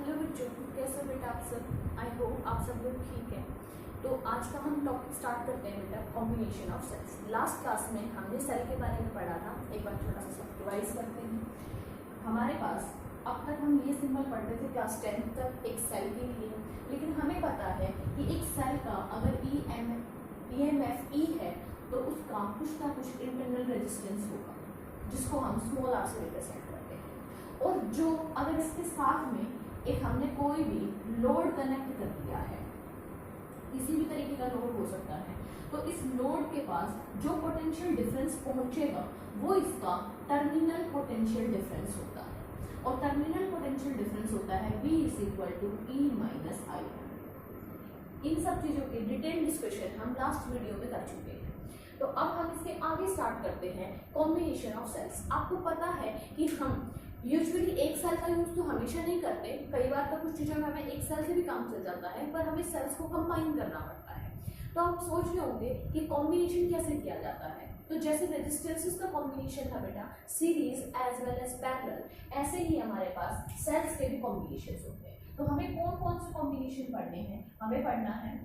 Hello बच्चों, कैसे हो बेटा आप सब। आई होप आप सब लोग ठीक हैं। तो आज का हम टॉपिक स्टार्ट करते हैं बेटा, combination of cells. Last class में हमने सेल के बारे में पढ़ा था। एक बार थोड़ा सा सब रिवाइज करते हैं। हमारे पास अब तक हम ये सिंबल पढ़ते थे क्लास 10 तक एक सेल के लिए, लेकिन हमें पता है कि एक सेल का अगर EMF E है तो उसका कुछ ना कुछ इंटरनल रेजिस्टेंस होगा, जिसको हम स्मॉल r से रिप्रेजेंट करते हैं। और जो अगर इसके साथ में एक हमने कोई भी लोड कनेक्ट कर दिया है, किसी भी तरीके का लोड हो सकता है, तो इस लोड के पास जो पोटेंशियल डिफरेंस पहुंचेगा वो इसका टर्मिनल पोटेंशियल डिफरेंस होता है। और टर्मिनल पोटेंशियल डिफरेंस होता है V = E - I। इन सब चीजों की डिटेल डिस्कशन हम लास्ट वीडियो में कर चुके हैं। तो अब हम इसके आगे स्टार्ट करते हैं, कॉम्बिनेशन ऑफ सेल्स। आपको पता है कि हम यूजुअली एक सेल का यूज तो हमेशा नहीं करते, कई बार तो कुछ चीज़ों में हमें एक सेल से भी काम चल जाता है, पर हमें सेल्स को कंबाइन करना पड़ता है। तो आप सोच रहे होंगे कि कॉम्बिनेशन कैसे किया जाता है। तो जैसे रेजिस्टेंसेस का कॉम्बिनेशन था बेटा, series as well as parallel, ऐसे ही हमारे पास सेल्स के भी कॉम्बिनेशन होते हैं। तो हमें कौन कौन से कॉम्बिनेशन पढ़ने हैं? हमें पढ़ना है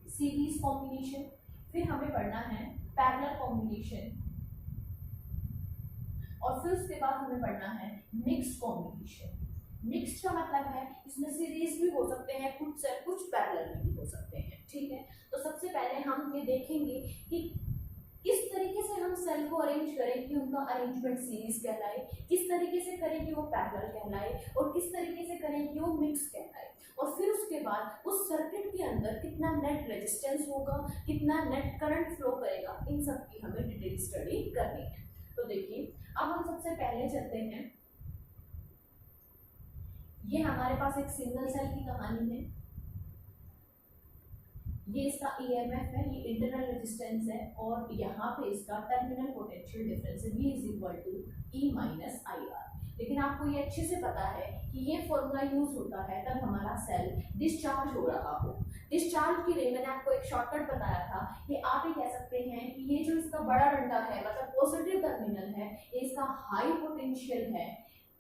सीरीज कॉम्बिनेशन, फिर हमें पढ़ना है पैरेलल कॉम्बिनेशन, और फिर उसके बाद हमें पढ़ना है मिक्स कॉम्बिनेशन। मिक्स का मतलब है इसमें सीरीज भी हो सकते हैं, कुछ पैरेलल भी हो सकते हैं, ठीक है। तो सबसे पहले हम ये देखेंगे कि किस तरीके से हम सेल को अरेंज करें कि उनका अरेंजमेंट सीरीज कहलाए, किस तरीके से करें कि वो पैरेलल कहलाए, और किस तरीके से करें कि वो मिक्स कहलाए। और फिर उसके बाद उस सर्किट के अंदर कितना नेट रेजिस्टेंस होगा, कितना नेट करंट फ्लो करेगा, इन सब की हमें डिटेल स्टडी करनी है। तो देखिए, अब हम सबसे पहले चलते हैं, ये हमारे पास एक सिंगल सेल की कहानी है। ये इसका EMF है, ये इंटरनल रेजिस्टेंस है, और यहाँ पे इसका टर्मिनल पोटेंशियल डिफरेंस है V = E - IR। लेकिन आपको ये अच्छे से पता है कि ये फॉर्मूला यूज होता है तब हमारा सेल डिस्चार्ज हो रहा हो। डिस्चार्ज के लिए मैंने आपको एक शॉर्टकट बताया था कि आप ये कह सकते हैं कि ये जो इसका बड़ा डंडा है, मतलब पॉजिटिव टर्मिनल है, ये इसका हाई पोटेंशियल है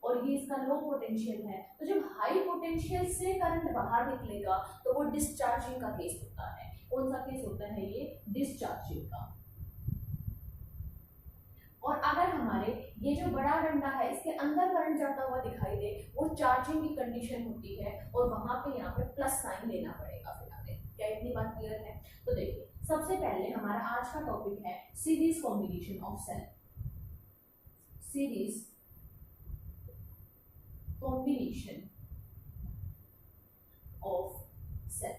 और ये इसका लो पोटेंशियल है। तो जब हाई पोटेंशियल से करंट बाहर निकलेगा तो वो डिस्चार्जिंग का केस होता है। कौन सा केस होता है? ये डिस्चार्जिंग का। और अगर हमारे ये जो बड़ा डंडा है इसके अंदर करंट जाता हुआ दिखाई दे, वो चार्जिंग की कंडीशन होती है, और वहां पे यहाँ पे प्लस साइन लेना पड़ेगा। फिर हमें क्या इतनी बात क्लियर है? तो देखिए, सबसे पहले हमारा आज का टॉपिक है series combination of cell. Series combination of cell.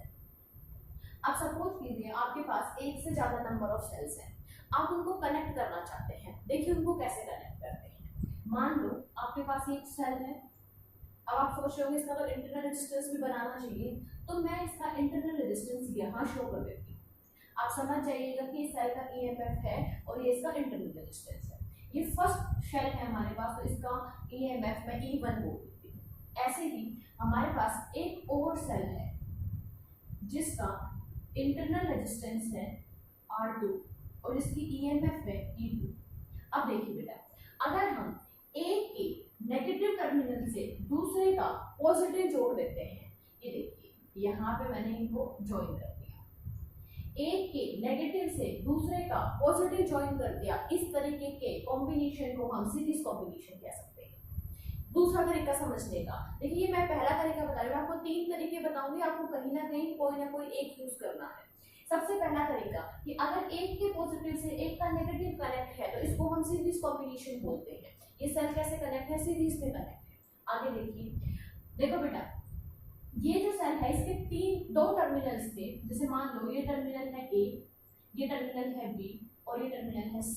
अब सपोज कीजिए आपके पास एक से ज्यादा नंबर ऑफ सेल्स हैं, आप उनको कनेक्ट करना चाहते हैं। देखिए उनको कैसे कनेक्ट करते हैं। मान लो आपके पास एक सेल है, अब आप सोच रहे होंगे इसका तो इंटरनल रेजिस्टेंस भी बनाना चाहिए, तो मैं इसका इंटरनल रेजिस्टेंस यहाँ शो कर देती हूँ। आप समझ जाइएगा कि इस सेल का EMF है और ये इसका इंटरनल रेजिस्टेंस है। ये फर्स्ट सेल है हमारे पास, तो इसका EMF मैं E1 बोल देती हूँ। ऐसे ही हमारे पास एक और सेल है जिसका इंटरनल रेजिस्टेंस है R2 और इसकी EMF है E2। अब देखिए बेटा, अगर हम एक के नेगेटिव टर्मिनल से दूसरे का पॉजिटिव जोड़ देते हैं, ये देखिए यहाँ पे मैंने इनको ज्वाइन कर दिया, एक के नेगेटिव से दूसरे का पॉजिटिव ज्वाइन कर दिया, इस तरीके के कॉम्बिनेशन को हम सीरीज कॉम्बिनेशन कह सकते हैं। दूसरा तरीका समझने का, देखिए मैं पहला तरीका बता रही हूँ, आपको 3 तरीके बताऊंगी, आपको कहीं ना कोई एक यूज करना है। सबसे पहला तरीका कि अगर एक के पॉजिटिव से एक का नेगेटिव कनेक्ट है तो इसको हम सीरीज कॉम्बिनेशन बोलते हैं। ये सेल कैसे कनेक्ट है? सीरीज में कनेक्ट है। आगे देखिए, देखो बेटा, ये जो सेल है इसके 2 टर्मिनल्स थे। जैसे मान लो ये टर्मिनल है A, ये टर्मिनल है B और ये टर्मिनल है C।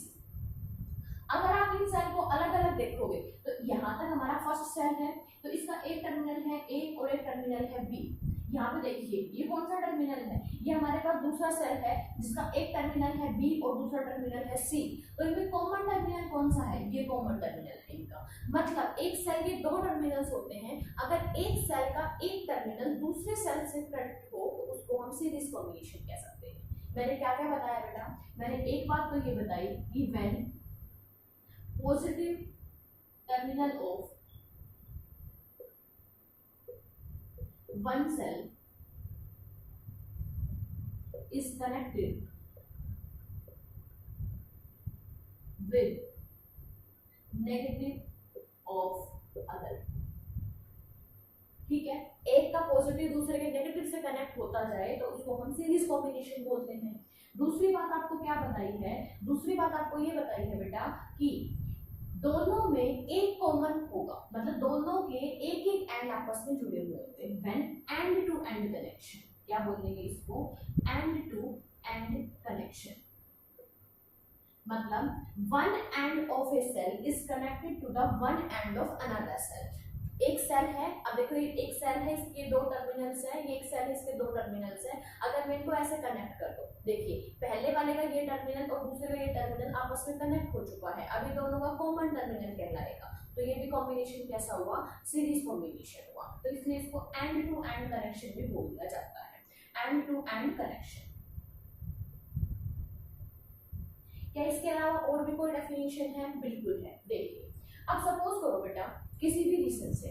अगर आप इन सेल को अलग अलग देखोगे तो यहाँ तक हमारा फर्स्ट सेल है, तो इसका एक टर्मिनल है A और एक टर्मिनल है B। यहाँ पे देखिए ये कौन सा टर्मिनल है? ये हमारे पास दूसरा सेल है जिसका एक टर्मिनल है B और दूसरा टर्मिनल है C। तो इनमें कॉमन टर्मिनल कौन सा है? ये कॉमन टर्मिनल है इनका। मतलब एक सेल के 2 टर्मिनल्स होते हैं। अगर एक सेल का एक टर्मिनल दूसरे सेल से कनेक्ट हो तो उसको हम सीरीज कॉम्बिनेशन कह सकते हैं। मैंने क्या क्या बताया बेटा? मैंने एक बात तो ये बताई कि when positive terminal of one cell is connected with negative of other। ठीक है, एक का पॉजिटिव दूसरे के नेगेटिव से कनेक्ट होता जाए तो उसको हम सीरीज कॉम्बिनेशन बोलते हैं। दूसरी बात आपको क्या बताई है, दूसरी बात आपको ये बताई है बेटा कि दोनों में एक कॉमन होगा, मतलब दोनों के एक एक एंड आपस में जुड़े हुए होते हैं। When end to end connection, क्या बोलेंगे इसको, एंड टू एंड कनेक्शन, मतलब one end of a cell is connected to the one end of another cell. एक सेल है, अब देखो एक सेल है, इसके दो टर्मिनल्स है, ये एक सेल है, इसके दो टर्मिनल्स है। अगर मैं इनको ऐसे कनेक्ट कर दूं, देखिए पहले वाले का ये टर्मिनल और दूसरे का ये टर्मिनल आपस में कनेक्ट हो चुका है, अभी दोनों का कॉमन टर्मिनल कहलाएगा, तो ये भी कॉम्बिनेशन कैसा हुआ, सीरीज कॉम्बिनेशन हुआ। तो इसलिए इसको एंड टू एंड कनेक्शन भी बोल दिया जाता है, एंड टू एंड कनेक्शन। क्या इसके अलावा और भी कोई डेफिनेशन है? बिल्कुल है। देखिए अब सपोज करो बेटा किसी भी रीजन से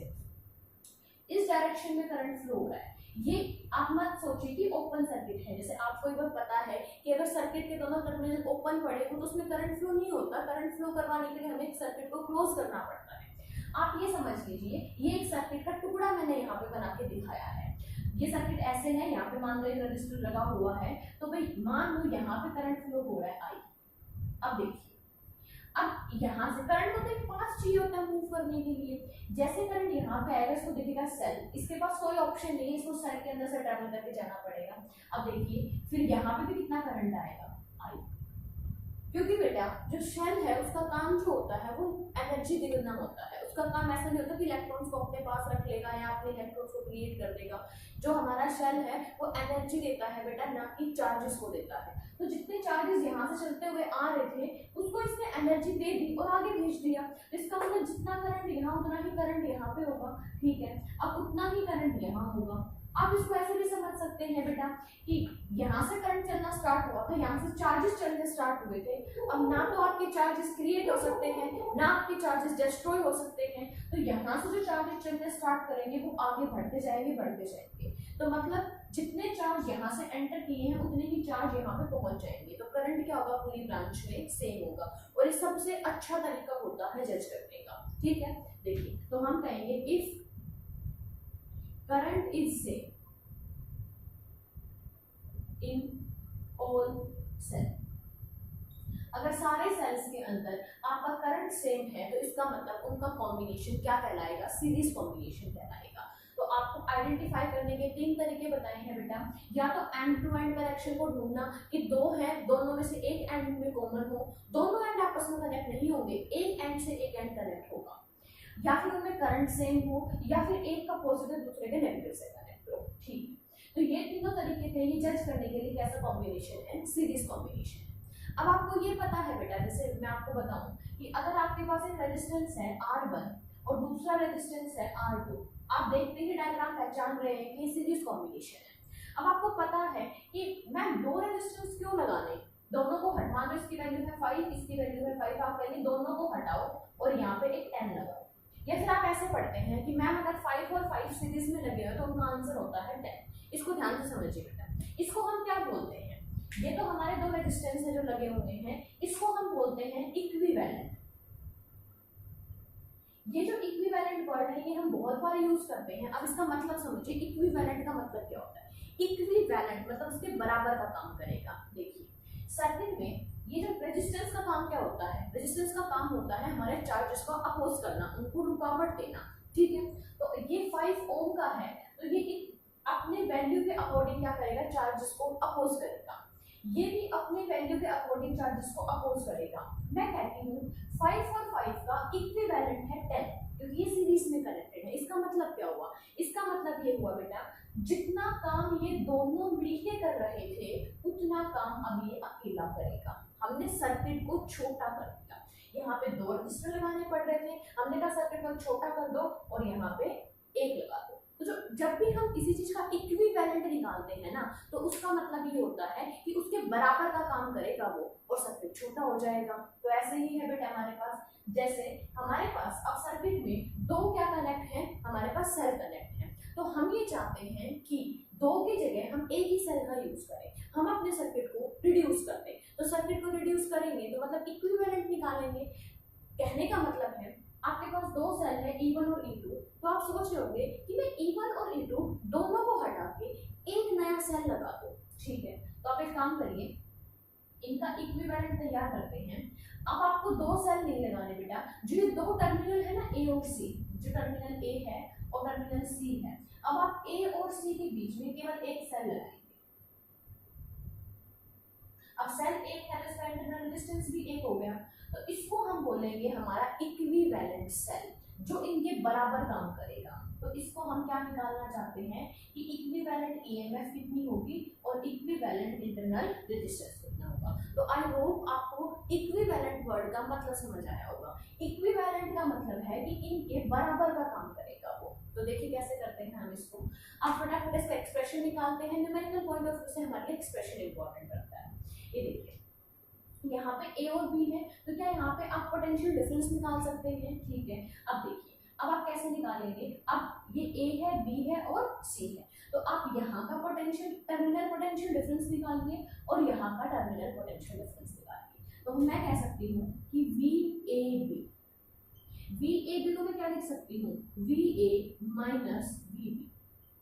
इस डायरेक्शन में करंट फ्लो हो रहा है, ये आप मत सोचिए कि ओपन सर्किट है। जैसे आपको एक बार पता है कि अगर सर्किट के दोनों टर्मिनल ओपन पड़े हो तो उसमें करंट फ्लो नहीं होता, करंट फ्लो करवाने के लिए हमें सर्किट को क्लोज करना पड़ता है। आप ये समझ लीजिए ये एक सर्किट का टुकड़ा मैंने यहाँ पे बना के दिखाया है। ये सर्किट ऐसे है, यहाँ पे मान लो एक रजिस्टर लगा हुआ है, तो भाई मान लो यहाँ पे करंट फ्लो हो रहा है आई। अब देखिए अब यहाँ से करंट को तो पास चाहिए होता है मूव करने के लिए। जैसे करंट यहाँ पे आएगा, इसको दिखेगा सेल, इसके पास कोई ऑप्शन नहीं है, इसको सेल के अंदर से ट्रैवल करके जाना पड़ेगा। अब देखिए फिर यहाँ पे भी कितना करंट आएगा, आई, क्योंकि बेटा जो शेल है उसका काम जो होता है वो एनर्जी देना होता है। उसका काम ऐसा नहीं होता कि इलेक्ट्रॉन्स को अपने पास रख लेगा या अपने इलेक्ट्रॉन्स को क्रिएट कर देगा। जो हमारा शेल है वो एनर्जी देता है बेटा, ना कि चार्जेस को देता है। तो जितने चार्जेस यहाँ से चलते हुए आ रहे थे उसको इसने एनर्जी दे दी और आगे भेज दिया। इसका मतलब जितना करंट यहाँ उतना ही करंट यहाँ पे होगा, ठीक है, अब उतना ही करंट यहाँ होगा। आप इसको ऐसे भी समझ सकते हैं बेटा कि यहाँ से करंट चलना स्टार्ट हुआ था, यहाँ से चार्जेस चलने स्टार्ट हुए थे। अब ना तो आपके चार्जेस क्रिएट हो सकते हैं ना आपके चार्जेस डिस्ट्रॉय हो सकते हैं। तो यहाँ से जो चार्जेस चलने स्टार्ट करेंगे वो आगे बढ़ते जाएंगे बढ़ते जाएंगे। तो मतलब जितने चार्ज यहाँ से एंटर किए हैं उतने ही चार्ज यहाँ पे पहुंच जाएंगे। तो करंट क्या होगा, पूरी ब्रांच में सेम होगा। और ये सबसे अच्छा तरीका होता है जज करने का, ठीक है। देखिए तो हम कहेंगे if current is same in all cell, अगर सारे सेल्स के अंदर आपका करंट सेम है तो इसका मतलब उनका कॉम्बिनेशन क्या कहलाएगा, सीरीज कॉम्बिनेशन कहलाएगा। तो आपको आइडेंटिफाई करने के तीन तरीके बताए हैं बेटा, या तो एंड टू एंड कनेक्शन को ढूंढना कि दो है, दोनों में से एक एंड में कॉमन हो, दोनों एंड आपस में कनेक्ट नहीं होंगे, एक एंड से एक एंड कनेक्ट होगा, या फिर उनमें करंट सेम हो, या फिर एक का पॉजिटिव दूसरे के नेगेटिव से कनेक्ट हो, ठीक। तो ये तीनों तरीके थे ये जज करने के लिए कैसा कॉम्बिनेशन है, सीरीज कॉम्बिनेशन। अब आपको ये पता है बेटा, जैसे मैं आपको बताऊं कि अगर आपके पास एक रेजिस्टेंस है R1 और दूसरा रेजिस्टेंस है R2, आप देखते ही डायग्राम पहचान रहे हैं कि सीरीज कॉम्बिनेशन है। अब आपको पता है कि मैं दो रेजिस्टेंस क्यों लगाने, दोनों को हटा दो, इसकी वैल्यू है 5, इसकी वैल्यू है 5, आप कहेंगे दोनों को हटाओ और यहाँ पे एक 10 लगाओ। या फिर आप ऐसे पढ़ते हैं कि मैम अगर 5 और 5 सीरीज में लगे हो तो उनका आंसर होता है 10। इसको ध्यान से समझिए बेटा, इसको हम क्या बोलते हैं, ये तो हमारे दो रेजिस्टेंस है जो लगे हुए हैं, इसको हम बोलते हैं इक्विवेलेंट। ये जो इक्विवेलेंट वर्ड है ये हम बहुत बार यूज करते हैं। अब इसका मतलब समझिए, इक्विवेलेंट का मतलब क्या होता है। इक्विवेलेंट मतलब उसके बराबर का काम करेगा। देखिए सर्किट में ये जो रेजिस्टेंस का काम क्या होता है, रेजिस्टेंस का काम होता है हमारे चार्जेस को अपोज करना, उनको रुकावट देना, ठीक है। तो ये 5 ओम का है तो ये अपने वैल्यू के अकॉर्डिंग क्या करेगा, चार्जेस को अपोज करेगा। ये भी अपने वैल्यू के अकॉर्डिंग चार्जेस को अपोज करेगा। मैं कहती हूँ 5 और 5 का इक्विवेलेंट है 10, क्योंकि ये सीरीज में कनेक्टेड है। इसका मतलब क्या हुआ, इसका मतलब ये हुआ बेटा जितना काम ये दोनों मिलके कर रहे थे उतना काम अब ये अकेला करेगा। हमने सर्किट को छोटा कर दिया, यहाँ पे 2 रजिस्टर लगाने पड़ रहे थे, हमने कहा सर्किट को छोटा कर दो और यहाँ पे 1 लगा दो। तो जब भी हम किसी चीज का इक्विवेलेंट निकालते हैं ना तो उसका मतलब ये होता है कि उसके बराबर का काम करेगा वो और सर्किट छोटा हो जाएगा। तो ऐसे ही है बेटा हमारे पास, जैसे हमारे पास अब सर्किट में 2 क्या कनेक्ट है, हमारे पास सेल कनेक्ट है। तो हम ये चाहते हैं कि दो की जगह हम एक ही सेल का यूज करें, हम अपने सर्किट को रिड्यूस करते हैं। तो सर्किट को रिड्यूस करेंगे तो मतलब इक्विवेलेंट निकालेंगे। कहने का मतलब है आपके पास दो सेल है E1 और E2, तो आप सोच रहे होंगे कि मैं E1 और E2 दोनों को हटा के एक नया सेल लगा दूं। ठीक है, तो आप एक काम करिए, इनका इक्विवेलेंट तैयार करते हैं। अब आपको दो सेल नहीं लगाने बेटा, जो ये दो टर्मिनल है ना A और C, जो टर्मिनल A है और टर्मिनल C है, अब आप A और C के बीच में केवल एक सेल लगाएंगे। अब सेल एक है तो इसका इंटरनल रेजिस्टेंस भी एक हो गया, तो इसको हम बोलेंगे हमारा इक्विवेलेंट सेल, जो इनके बराबर काम करेगा। तो इसको हम क्या निकालना चाहते हैं कि इक्विवेलेंट ईएमएफ कितनी होगी और इक्विवेलेंट इंटरनल रेजिस्टेंस कितना होगा। तो आई होप आपको इक्विवेलेंट वर्ड का मतलब समझ आया होगा। इक्विवेलेंट का मतलब है कि इनके बराबर का काम करेगा वो। तो देखिए कैसे करते हैं हम इसको। आप फटाफट इसका एक्सप्रेशन निकालते हैं। न्यूमेरिकल पॉइंट ऑफ व्यू से हमारे लिए एक्सप्रेशन इंपॉर्टेंट रहता है। ये देखिए यहाँ पे A और B है, तो क्या यहाँ पे आप पोटेंशियल डिफरेंस निकाल सकते हैं। ठीक है, अब देखिए अब आप कैसे निकालेंगे। अब ये A है, B है और C है, तो आप यहाँ का पोटेंशियल टर्मिनल पोटेंशियल डिफरेंस निकालिए और यहाँ का टर्मिनल पोटेंशियल डिफरेंस निकालिए। तो मैं कह सकती हूँ कि VAB को मैं क्या लिख सकती हूँ, VA माइनस VB।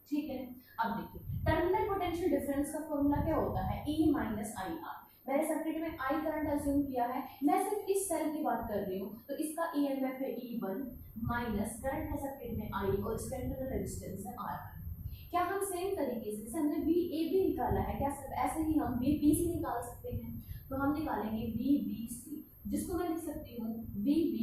ठीक है, अब देखिए टर्मिनल पोटेंशियल डिफरेंस का फॉर्मूला क्या होता है, E माइनस IR। मैंने सर्किट में I करंट अज्यूम किया है, मैं सिर्फ इस सेल की बात कर रही हूँ, तो इसका EMF है E1 माइनस करंट है सर्किट में I और इसका इंटरनल रेजिस्टेंस है R1। क्या हम सेम तरीके से जैसे हमने VAB निकाला है, क्या सिर्फ ऐसे ही हम VBC निकाल सकते हैं। तो हम निकालेंगे VBC, जिसको मैं लिख सकती हूँ VB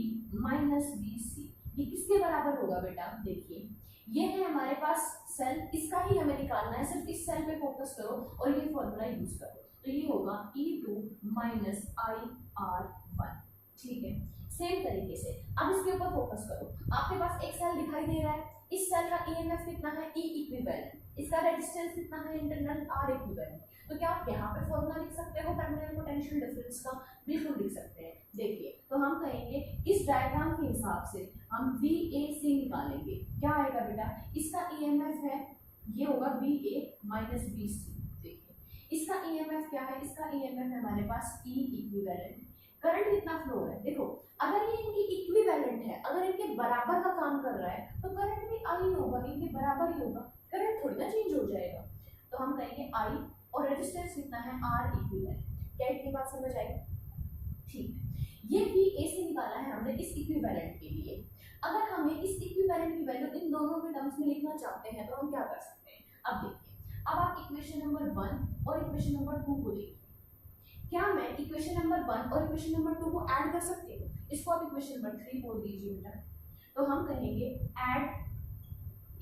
माइनस VC। ये किसके बराबर होगा बेटा, देखिए ये है हमारे पास सेल, इसका ही हमें निकालना है, सिर्फ इस सेल पे फोकस करो और ये फॉर्मूला यूज करो। तो ये होगा E2 माइनस IR1। ठीक है, सेम तरीके से अब इसके ऊपर फोकस करो। आपके पास एक सेल दिखाई दे रहा है, इस सेल का EMF कितना है, E इक्विवेलेंट, इसका रेजिस्टेंस कितना है, इंटरनल R इक्विवेलेंट। तो क्या आप यहाँ पे फॉर्मूला लिख सकते हो टर्मिनल पोटेंशियल डिफरेंस का, बिल्कुल लिख सकते हैं। देखिए तो हम कहेंगे इस डायग्राम के हिसाब से हम VAC निकालेंगे। क्या आएगा बेटा, इसका EMF है, ये होगा VA माइनस VC। इसका EMF क्या है, इसका EMF है हमारे पास E इक्विवेलेंट। करंट कितना फ्लो हो रहा है, देखो अगर ये इनकी इक्विवेलेंट है, अगर इनके बराबर का काम कर रहा है तो करंट भी I होगा, इनके बराबर ही होगा, करंट थोड़ी ना चेंज हो जाएगा। तो हम कहेंगे I और रेजिस्टेंस कितना है R इक्विवेलेंट। क्या इतनी बात समझ आई, ठीक है। ये VAC निकाला है हमने इस इक्विवेलेंट के लिए। अगर हमें इस इक्विवेलेंट की वैल्यू इन दोनों के टर्म्स में लिखना चाहते हैं तो हम क्या कर सकते हैं। अब देखिए, अब आप इक्वेशन नंबर 1 और इक्वेशन नंबर 2 को देखिए। क्या मैं इक्वेशन नंबर 1 और इक्वेशन नंबर 2 को ऐड कर सकती हूँ, इसको आप इक्वेशन नंबर 3 बोल दीजिए बेटा। तो हम कहेंगे ऐड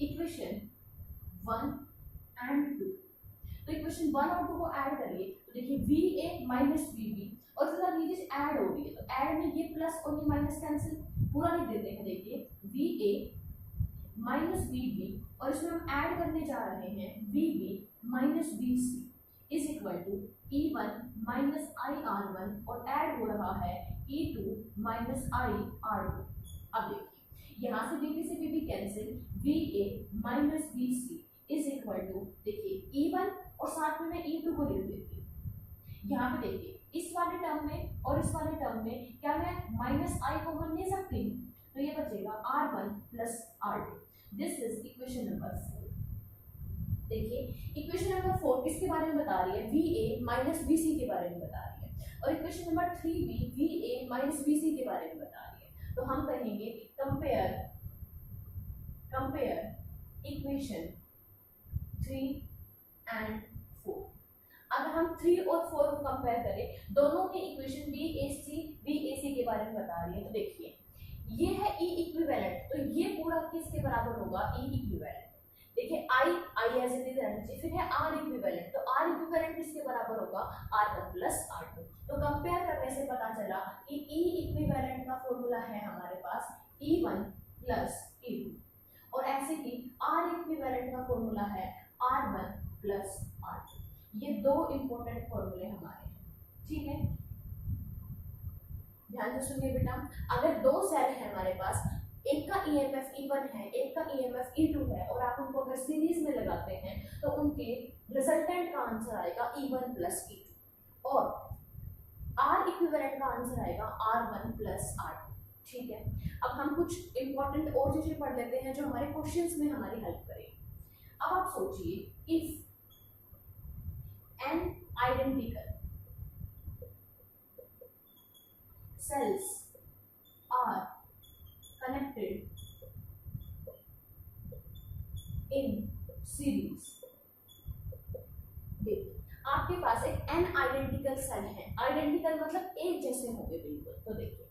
इक्वेशन 1 एंड 2। तो इक्वेशन 1 और 2 को ऐड करिए, तो देखिए VA माइनस VB और उसके साथ ये चीज ऐड हो रही है, तो ऐड में ये प्लस और ये माइनस कैंसिल, पूरा लिख देते हैं। देखिए VA माइनस VB और इसमें हम ऐड करने जा रहे हैं VB minus VC is equal to E1 minus IR1 और ऐड हो रहा है E2 माइनस IR2। अब देखिए यहाँ से VB से VB cancel, VA minus VC is equal to, देखिए E1 और साथ में मैं E2 को लिख देती हूँ। यहाँ पे देखिए इस वाले टर्म में और इस वाले टर्म में क्या मैं माइनस I कॉमन ले सकती हूँ, तो ये बचेगा R1 plus R2। This is equation number 4। देखिए इक्वेशन नंबर 4 किसके बारे में बता रही है, VA माइनस VC के बारे में बता रही है, और इक्वेशन नंबर 3 भी VA माइनस VC के बारे में बता रही है। तो हम कहेंगे कंपेयर इक्वेशन 3 एंड 4। अगर हम 3 और 4 को कंपेयर करें, दोनों की इक्वेशन VAC के बारे में बता रही है। तो देखिए ये है E इक्विवेलेंट, तो ये पूरा किसके बराबर होगा, E इक्विवेलेंट। देखिए I as it is energy, फिर है R इक्विवेलेंट, तो R इक्विवेलेंट किसके बराबर होगा, R1 प्लस R2। तो कंपेयर करने से पता चला कि E इक्विवेलेंट का फॉर्मूला है हमारे पास E1 प्लस E2, और ऐसे ही R इक्विवेलेंट का फॉर्मूला है R1 प्लस R2। ये दो इंपॉर्टेंट फॉर्मूले हमारे हैं, ठीक है। ध्यान से सुनिए बेटा, अगर दो सेल है हमारे पास, एक का ईएमएफ E1 है, एक का ईएमएफ E2 है, और आप उनको अगर सीरीज में लगाते हैं तो उनके रिजल्टेंट का आंसर आएगा E1 प्लस E2, और आर इक्विवेलेंट का आंसर आएगा R1 प्लस R2। ठीक है, अब हम कुछ इंपॉर्टेंट और चीजें पढ़ लेते हैं जो हमारे क्वेश्चंस में हमारी हेल्प करेगी। अब आप सोचिए, if an identical cells are connected in series। देखिए, आपके पास एक n आइडेंटिकल सेल है, आइडेंटिकल मतलब एक जैसे होंगे बिल्कुल। तो देखिए,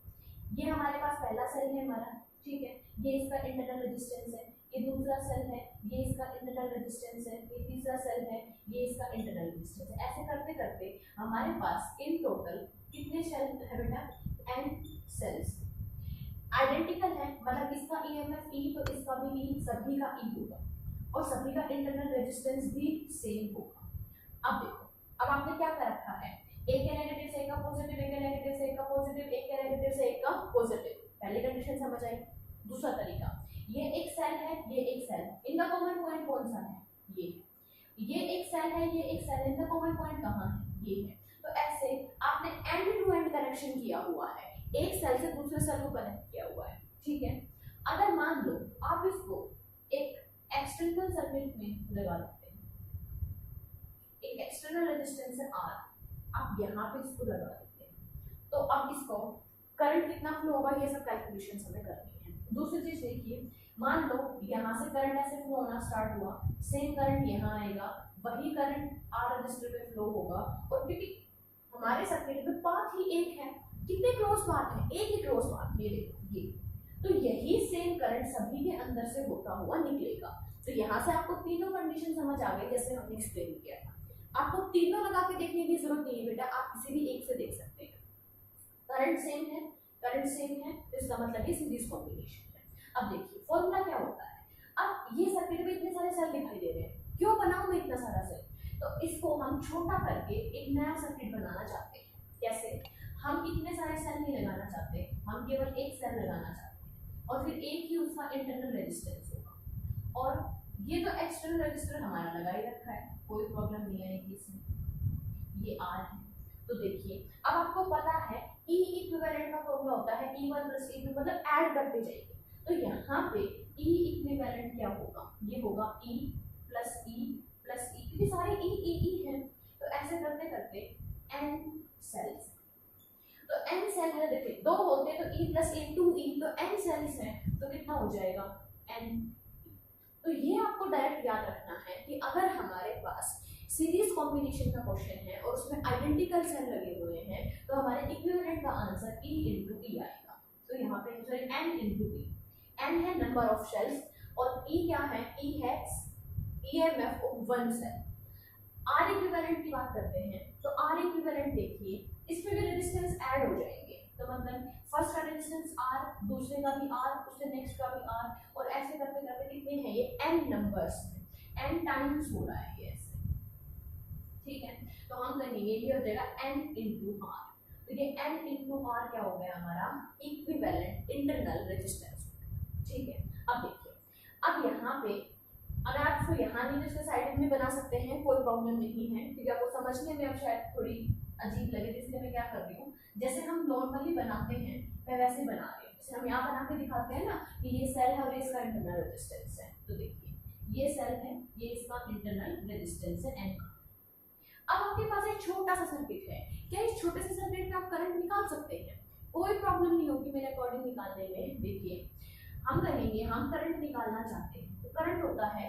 ये हमारे पास पहला सेल है हमारा, ठीक है, ये इसका इंटरनल रेजिस्टेंस है, ये दूसरा सेल है, ये इसका इंटरनल रेजिस्टेंस है, ये तीसरा सेल है, ये इसका इंटरनल रेजिस्टेंस है। ऐसे करते करते हमारे पास इन टोटल कितने सेल है बेटा, n सेल्स। आइडेंटिकल है मतलब इसका ईएमएफ E तो इसका भी E, सभी का E होगा, और सभी का इंटरनल रेजिस्टेंस भी सेम होगा। अब देखो, अब आपने क्या कर रखा है, एक के नेगेटिव से एक का पॉजिटिव, एक के नेगेटिव से एक का पॉजिटिव, एक के नेगेटिव से एक का पॉजिटिव। पहली कंडीशन समझ आई। दूसरा तरीका, ये एक सेल है, ये एक सेल है, इनका कॉमन पॉइंट कौन सा है, ये एक सेल है, ये एक सेल है, इनका कॉमन पॉइंट कहाँ है, ये है। तो ऐसे आपने एंड टू एंड कनेक्शन किया हुआ है, एक सेल से दूसरे सेल को कनेक्ट किया हुआ है, ठीक है। अगर मान लो आप इसको एक एक्सटर्नल सर्किट में लगा देते हैं, एक एक्सटर्नल रेजिस्टेंस है R, आप यहाँ पे इसको लगा देते हैं, तो अब इसको करंट कितना फ्लो होगा, ये सब कैलकुलेशन हमें करनी है। दूसरी चीज देखिए, मान लो यहाँ से करंट ऐसे फ्लो होना स्टार्ट हुआ, सेम करंट यहाँ आएगा, वही करंट R रजिस्टर पे फ्लो होगा, और क्योंकि हमारे सर्किट में पाथ ही एक है, कितने क्रॉस पाथ है, एक ही क्रॉस पाथ, ये देखो ये, तो यही सेम करंट सभी के अंदर से होता हुआ निकलेगा। तो यहाँ से आपको तीनों कंडीशन समझ आ गई जैसे हमने एक्सप्लेन किया था। आपको तीनों लगा के देखने की जरूरत नहीं है बेटा, आप किसी भी एक से देख सकते हैं। करंट सेम है, करंट सेम है, तो इसका मतलब ये सीरीज कॉम्बिनेशन है। अब देखिए फॉर्मूला क्या होता है। अब ये सर्किट में इतने सारे सेल दिखाई दे रहे हैं, क्यों बनाऊं मैं इतना सारा सेल, तो इसको हम छोटा करके एक नया सर्किट बनाना चाहते हैं। कैसे, हम इतने सारे सेल नहीं लगाना चाहते, हम केवल एक सेल लगाना चाहते हैं, और फिर एक ही उसका इंटरनल रेजिस्टेंस होगा, और ये तो एक्सटर्नल रेजिस्टर हमारा लगा ही रखा है, कोई प्रॉब्लम नहीं आएगी इसमें, ये R है। तो देखिए, अब आपको पता है E इक्विवेलेंट का फॉर्मूला होता है E1 प्लस E2, मतलब ऐड करते जाइए। तो यहाँ पे E इक्विवेलेंट क्या होगा, ये होगा E plus E plus E, क्योंकि सारे E हैं, तो ऐसे करते करते n सेल्स, तो n सेल है, देखिए दो होते तो E प्लस E 2E, तो n सेल्स हैं, तो कितना हो जाएगा n। तो ये आपको डायरेक्ट याद रखना है कि अगर हमारे पास सीरीज कॉम्बिनेशन का क्वेश्चन है और उसमें आइडेंटिकल सेल लगे हुए हैं, तो हमारे इक्विवेलेंट का आंसर E इंटू E आएगा। तो यहाँ पे sorry n into E, n है नंबर ऑफ सेल्स, और E क्या है, E है EMF of one cell. R equivalent की बात करते हैं, तो R इक्विवेलेंट देखिए, इसमें भी रेजिस्टेंस ऐड हो जाएंगे, तो मतलब फर्स्ट का रेजिस्टेंस R, दूसरे का भी R, उससे नेक्स्ट का भी R, और ऐसे करते करते कितने हैं ये n नंबर्स में, n टाइम्स हो रहा है ये ऐसे, ठीक है। तो हम कहेंगे ये हो जाएगा n इंटू R। तो ये n इंटू R क्या हो गया हमारा, इक्विवेलेंट इंटरनल रेजिस्टेंस, ठीक है। अब देखिए, अब यहाँ पे अगर आप इसको यहाँ नहीं तो साइड में बना सकते हैं, कोई प्रॉब्लम नहीं है, क्योंकि आपको समझने में अब शायद थोड़ी अजीब लगे, इसलिए मैं क्या कर रही हूँ, जैसे हम नॉर्मली बनाते हैं मैं वैसे बना रही हूँ। जैसे हम यहाँ बना के दिखाते हैं ना कि ये सेल है और इसका इंटरनल रेजिस्टेंस है, तो देखिए ये सेल है, ये इसका इंटरनल रेजिस्टेंस है n का। अब आपके पास एक छोटा सा सर्किट है, क्या इस छोटे से सर्किट में आप करंट निकाल सकते हैं, कोई प्रॉब्लम नहीं होगी मेरे अकॉर्डिंग निकालने में। देखिए हम कहेंगे हम करंट निकालना चाहते हैं, तो करंट होता है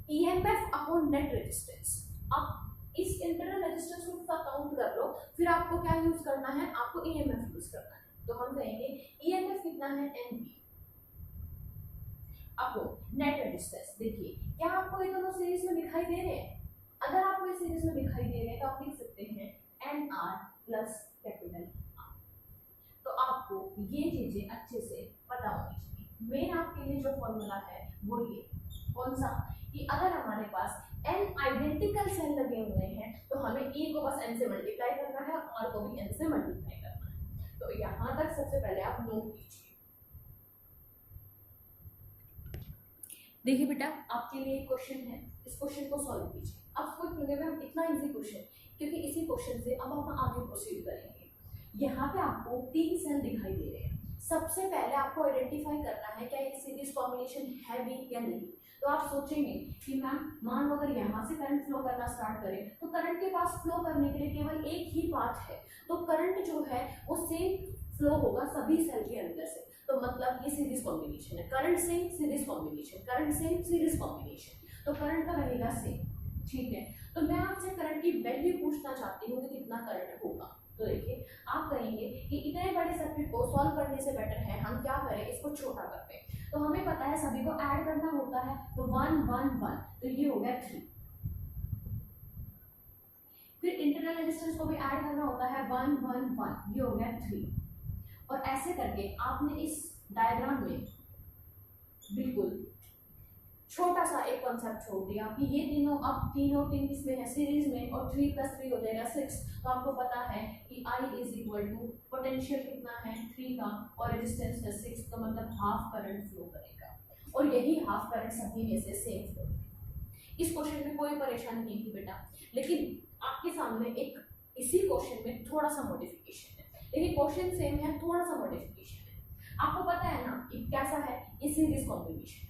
EMF अपॉन नेट रेजिस्टेंस। अब इस इंटरनल रेजिस्टेंस को काउंट कर लो, फिर आपको क्या यूज करना है, आपको EMF यूज करना है। तो हम कहेंगे EMF कितना है NB अपॉन नेट रेजिस्टेंस। देखिए क्या आपको ये दोनों सीरीज में दिखाई दे रहे हैं, अगर आपको ये सीरीज में दिखाई दे रहे हैं तो आप लिख सकते हैं NR प्लस कैपिटल R। तो आपको ये चीजें अच्छे से पता होनी चाहिए। मेन आपके लिए जो फॉर्मूला है वो ये कौन सा, कि अगर हमारे पास n आइडेंटिकल सेल लगे हुए हैं तो हमें E को बस n से मल्टीप्लाई करना है, R को भी n से मल्टीप्लाई करना है। तो यहाँ तक सबसे पहले आप नोट कीजिए। देखिए बेटा, आपके लिए एक क्वेश्चन है, इस क्वेश्चन को सॉल्व कीजिए। अब कोई प्रोग्राम हम इतना इजी क्वेश्चन, क्योंकि इसी क्वेश्चन से अब हम आगे प्रोसीड करेंगे। यहाँ पे आपको 3 सेल दिखाई दे रहे हैं। सबसे पहले आपको आइडेंटिफाई करना है क्या ये सीरीज कॉम्बिनेशन है भी या नहीं। तो आप सोचेंगे कि मैम मान लो अगर यहाँ से करंट फ्लो करना स्टार्ट करें तो करंट के पास फ्लो करने के लिए केवल एक ही पाथ है, तो करंट जो है वो सेम फ्लो होगा सभी सेल के अंदर से। तो मतलब ये सीरीज कॉम्बिनेशन है, current same series combination, current same series combination, तो करंट का रहेगा सेम। ठीक है, तो मैं आपसे करंट की वैल्यू पूछना चाहती हूँ कि कितना करंट होगा। तो देखिए, आप कहेंगे कि इतने बड़े सर्किट को सॉल्व करने से बेटर है हम क्या करें, इसको छोटा करते हैं। तो हमें पता है सभी को ऐड करना होता है, तो 1 1 1, तो ये हो गया 3। फिर इंटरनल रेजिस्टेंस को भी ऐड करना होता है, 1 1 1, ये हो गया 3। और ऐसे करके आपने इस डायग्राम में बिल्कुल छोटा सा एक कॉन्सेप्ट छोड़ दिया कि ये तीनों अब तीन किसमें है, सीरीज में, और 3 + 3 हो जाएगा 6। तो आपको पता है कि I = पोटेंशियल कितना है 3 का और रेजिस्टेंस है 6, तो मतलब हाफ करंट फ्लो करेगा, और यही हाफ करंट सभी में से सेम फ्लो। इस क्वेश्चन में कोई परेशानी नहीं थी बेटा, लेकिन आपके सामने एक इसी क्वेश्चन में थोड़ा सा मॉडिफिकेशन है, लेकिन क्वेश्चन सेम है, थोड़ा सा मॉडिफिकेशन है। आपको पता है ना ये कैसा है, ये सीरीज कॉम्बिनेशन है।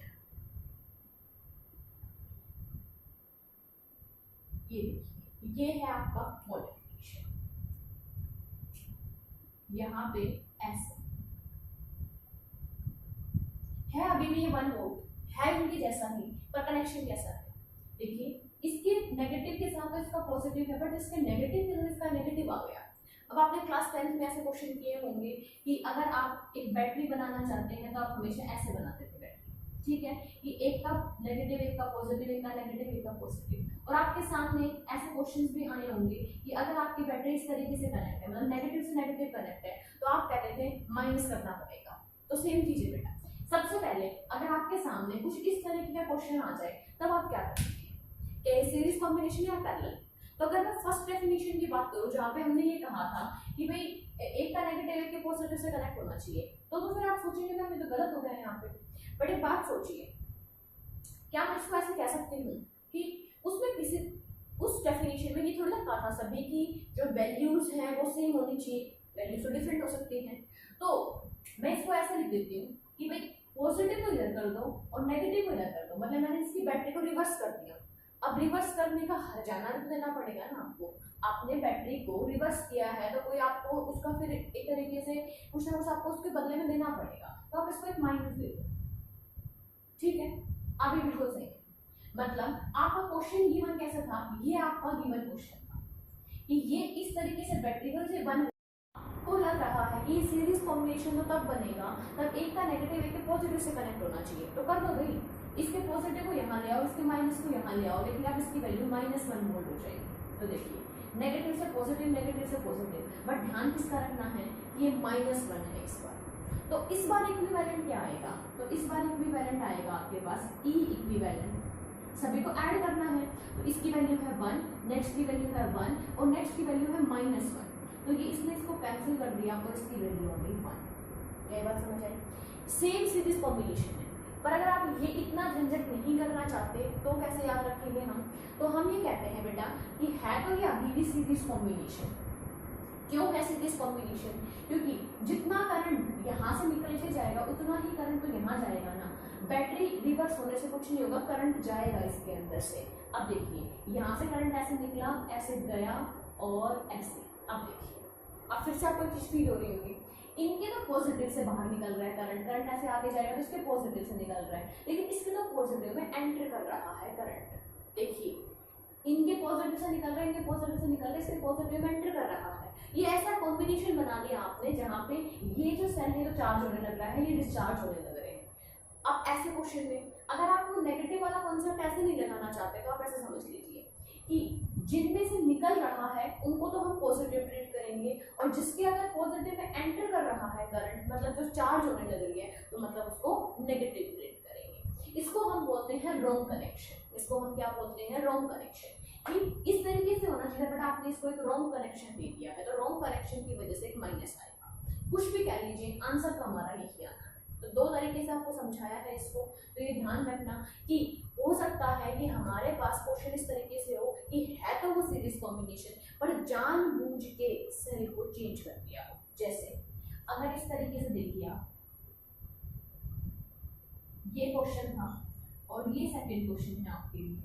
ये देखिए, ये है आपका मॉडिफिकेशन, यहाँ पे ऐसे है, अभी भी ये 1 वोल्ट है इनके जैसा ही, पर कनेक्शन कैसा है। देखिए, इसके नेगेटिव के साथ तो इसका पॉजिटिव है, बट इसके नेगेटिव के साथ इसका नेगेटिव आ गया। अब आपने क्लास 10 में ऐसे क्वेश्चन किए होंगे कि अगर आप एक बैटरी बनाना चाहते हैं तो आप हमेशा ऐसे बनाते थे बैटरी, ठीक है, कि एक का नेगेटिव, एक का पॉजिटिव, एक का नेगेटिव, एक का पॉजिटिव। और आपके सामने ऐसे क्वेश्चंस भी आए होंगे कि अगर आपकी बैटरी इस तरीके से कनेक्ट है, मतलब नेगेटिव से नेगेटिव कनेक्ट है, तो आप कहते थे माइनस करना पड़ेगा। तो सेम चीज है बेटा, सबसे पहले अगर आपके सामने कुछ इस तरीके का क्वेश्चन आ जाए तब आप क्या करेंगे, सीरीज कॉम्बिनेशन या पैरेलल। तो अगर मैं फर्स्ट डेफिनेशन की बात करूं जहां पे हमने ये कहा था कि भाई एक का नेगेटिव एक के पॉजिटिव से कनेक्ट होना चाहिए, तो फिर आप सोचेंगे ना मैं तो गलत हो गया यहाँ पे। बट एक बात सोचिए, क्या मैं इसको ऐसे कह सकती हूँ कि उसमें किसी उस डेफिनेशन में ये थोड़ा ना कहा था सभी की जो वैल्यूज हैं वो सेम होनी चाहिए, वैल्यूज तो डिफरेंट हो सकती हैं। तो मैं इसको ऐसे लिख देती हूँ कि भाई पॉजिटिव को इधर कर दो और नेगेटिव को इधर कर दो, मतलब मैंने इसकी बैटरी को रिवर्स कर दिया। अब रिवर्स करने का हर्जाना तो देना पड़ेगा ना आपको, आपने बैटरी को रिवर्स किया है तो कोई आपको उसका फिर एक तरीके से कुछ ना कुछ आपको उसके बदले में देना पड़ेगा, तो आप इसको एक माइनस दे दो। ठीक है, अभी बिल्कुल सही है। मतलब आपका क्वेश्चन गिवन कैसा था, ये आपका गिवन क्वेश्चन था कि ये इस तरीके से बैटरी को से बन को लग रहा है कि सीरीज कॉम्बिनेशन तो तब बनेगा तब एक का नेगेटिव एक के पॉजिटिव से कनेक्ट होना चाहिए। तो कर दो भाई, इसके पॉजिटिव को यहाँ ले आओ, इसके माइनस को यहाँ ले आओ, लेकिन अब इसकी वैल्यू -1 वोल्ट हो जाएगी। तो देखिए, नेगेटिव से पॉजिटिव, नेगेटिव से पॉजिटिव, बट ध्यान किसका रखना है, ये -1 है इस बार। तो इस बार इक्विवेलेंट क्या आएगा, तो इस बार इक्विवेलेंट आएगा आपके पास E इक्विवेलेंट, सभी को ऐड करना है। तो इसकी वैल्यू है 1, नेक्स्ट की वैल्यू है 1 और नेक्स्ट की वैल्यू है -1, तो ये इसने इसको कैंसिल कर दिया और इसकी वैल्यू आ गई 1। ये बात समझ आई। सेम सीरीज कॉम्बिनेशन है, पर अगर आप ये इतना झंझट नहीं करना चाहते तो कैसे याद रखेंगे हम, तो हम ये कहते हैं बेटा कि है तो ये अभी भी सीरीज कॉम्बिनेशन। क्यों है सीरीज कॉम्बिनेशन, क्योंकि जितना करंट यहाँ से निकल के जाएगा उतना ही करंट तो यहाँ जाएगा ना, बैटरी रिवर्स होने से कुछ नहीं होगा, करंट जाएगा इसके अंदर से। अब देखिए, यहाँ से करंट ऐसे निकला, ऐसे गया और ऐसे, अब देखिए अब फिर से आपको एक चीज फील हो रही होगी, इनके तो पॉजिटिव से बाहर निकल रहा है करंट, करंट ऐसे आगे जाएगा तो इसके पॉजिटिव से निकल रहा है, लेकिन इसके तो पॉजिटिव में एंटर कर रहा है करंट। देखिए, इनके पॉजिटिव से निकल रहा है, इनके पॉजिटिव से निकल रहा है, इसके पॉजिटिव में एंटर कर रहा है। ये ऐसा कॉम्बिनेशन बना लिया आपने जहाँ पे ये जो सेल है तो चार्ज होने लग रहा है, ये डिस्चार्ज होने लग रहे हैं। अब ऐसे क्वेश्चन में अगर आपको नेगेटिव वाला कॉन्सेप्ट ऐसे नहीं लगाना चाहते तो आप ऐसे समझ लीजिए कि जिनमें से निकल रहा है उनको तो हम पॉजिटिव ट्रीट करेंगे, और जिसके अगर पॉजिटिव में एंटर कर रहा है करंट, मतलब जो चार्ज होने लग रही है, तो मतलब उसको नेगेटिव ट्रीट करेंगे। इसको हम बोलते हैं रॉन्ग कनेक्शन। इसको हम क्या बोलते हैं, रॉन्ग कनेक्शन। इस तरीके से होना चाहिए, बट आपने इसको एक रॉन्ग कनेक्शन दे दिया है, तो रॉन्ग कनेक्शन की वजह से एक माइनस आएगा। कुछ भी कह लीजिए, आंसर तो हमारा यही आना है। तो दो तरीके से आपको समझाया है इसको। तो ये ध्यान रखना कि हो सकता है कि हमारे पास क्वेश्चन इस तरीके से हो कि है तो वो सीरीज कॉम्बिनेशन, पर जानबूझ के सेल को चेंज कर दिया हो। जैसे अगर इस तरीके से देखिए आप, ये क्वेश्चन था और ये सेकंड क्वेश्चन है आपके लिए,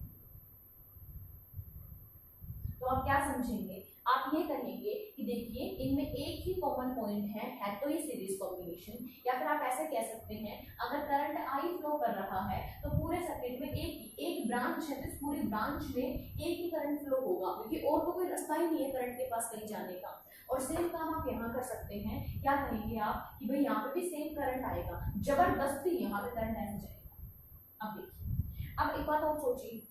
तो आप क्या समझेंगे, आप ये कहेंगे कि देखिए इनमें एक ही कॉमन पॉइंट है तो ये सीरीज कॉम्बिनेशन। या फिर आप ऐसे कह सकते हैं, अगर करंट आई फ्लो कर रहा है तो पूरे सर्किट में एक ब्रांच है, तो इस पूरी ब्रांच में एक ही करंट फ्लो होगा, क्योंकि और तो कोई रास्ता ही नहीं है करंट के पास कहीं जाने का। और सेम काम आप यहाँ कर सकते हैं, क्या कहेंगे आप कि भाई यहाँ पे भी सेम करंट आएगा, जबरदस्ती यहाँ पे करंट ऐसे जाएगा। अब देखिए, अब एक बात और सोचिए,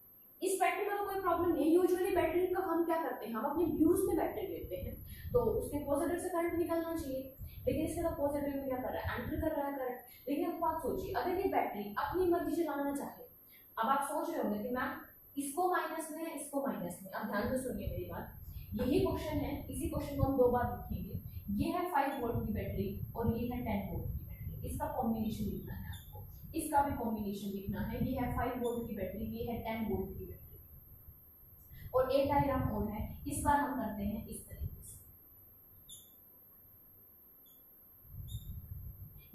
इस बैटरी का तो कोई प्रॉब्लम नहीं है। यूजुअली बैटरी का हम क्या करते हैं, हम अपने व्यूज में बैटरी लेते हैं, तो उसके पॉजिटिव से करंट निकलना चाहिए, लेकिन इसके तो पॉजिटिव में क्या कर रहा है, एंटर कर रहा है करंट। लेकिन अब बात सोचिए, अगर ये बैटरी अपनी मर्जी से चलाना चाहे, अब आप सोच रहे होंगे कि मैम इसको माइनस में है, इसको माइनस में। अब ध्यान से सुनिए मेरी बात, यही क्वेश्चन है, इसी क्वेश्चन को हम दो बार लिखेंगे। ये है 5 वोल्ट की बैटरी और ये है 10 वोल्ट की बैटरी, इसका कॉम्बिनेशन लिखना है आपको, इसका भी कॉम्बिनेशन लिखना है। ये है 5 वोल्ट की बैटरी, ये है 10 वोल्ट की बैटरी, और एक डायग्राम और है, इस बार हम करते हैं इस तरीके से।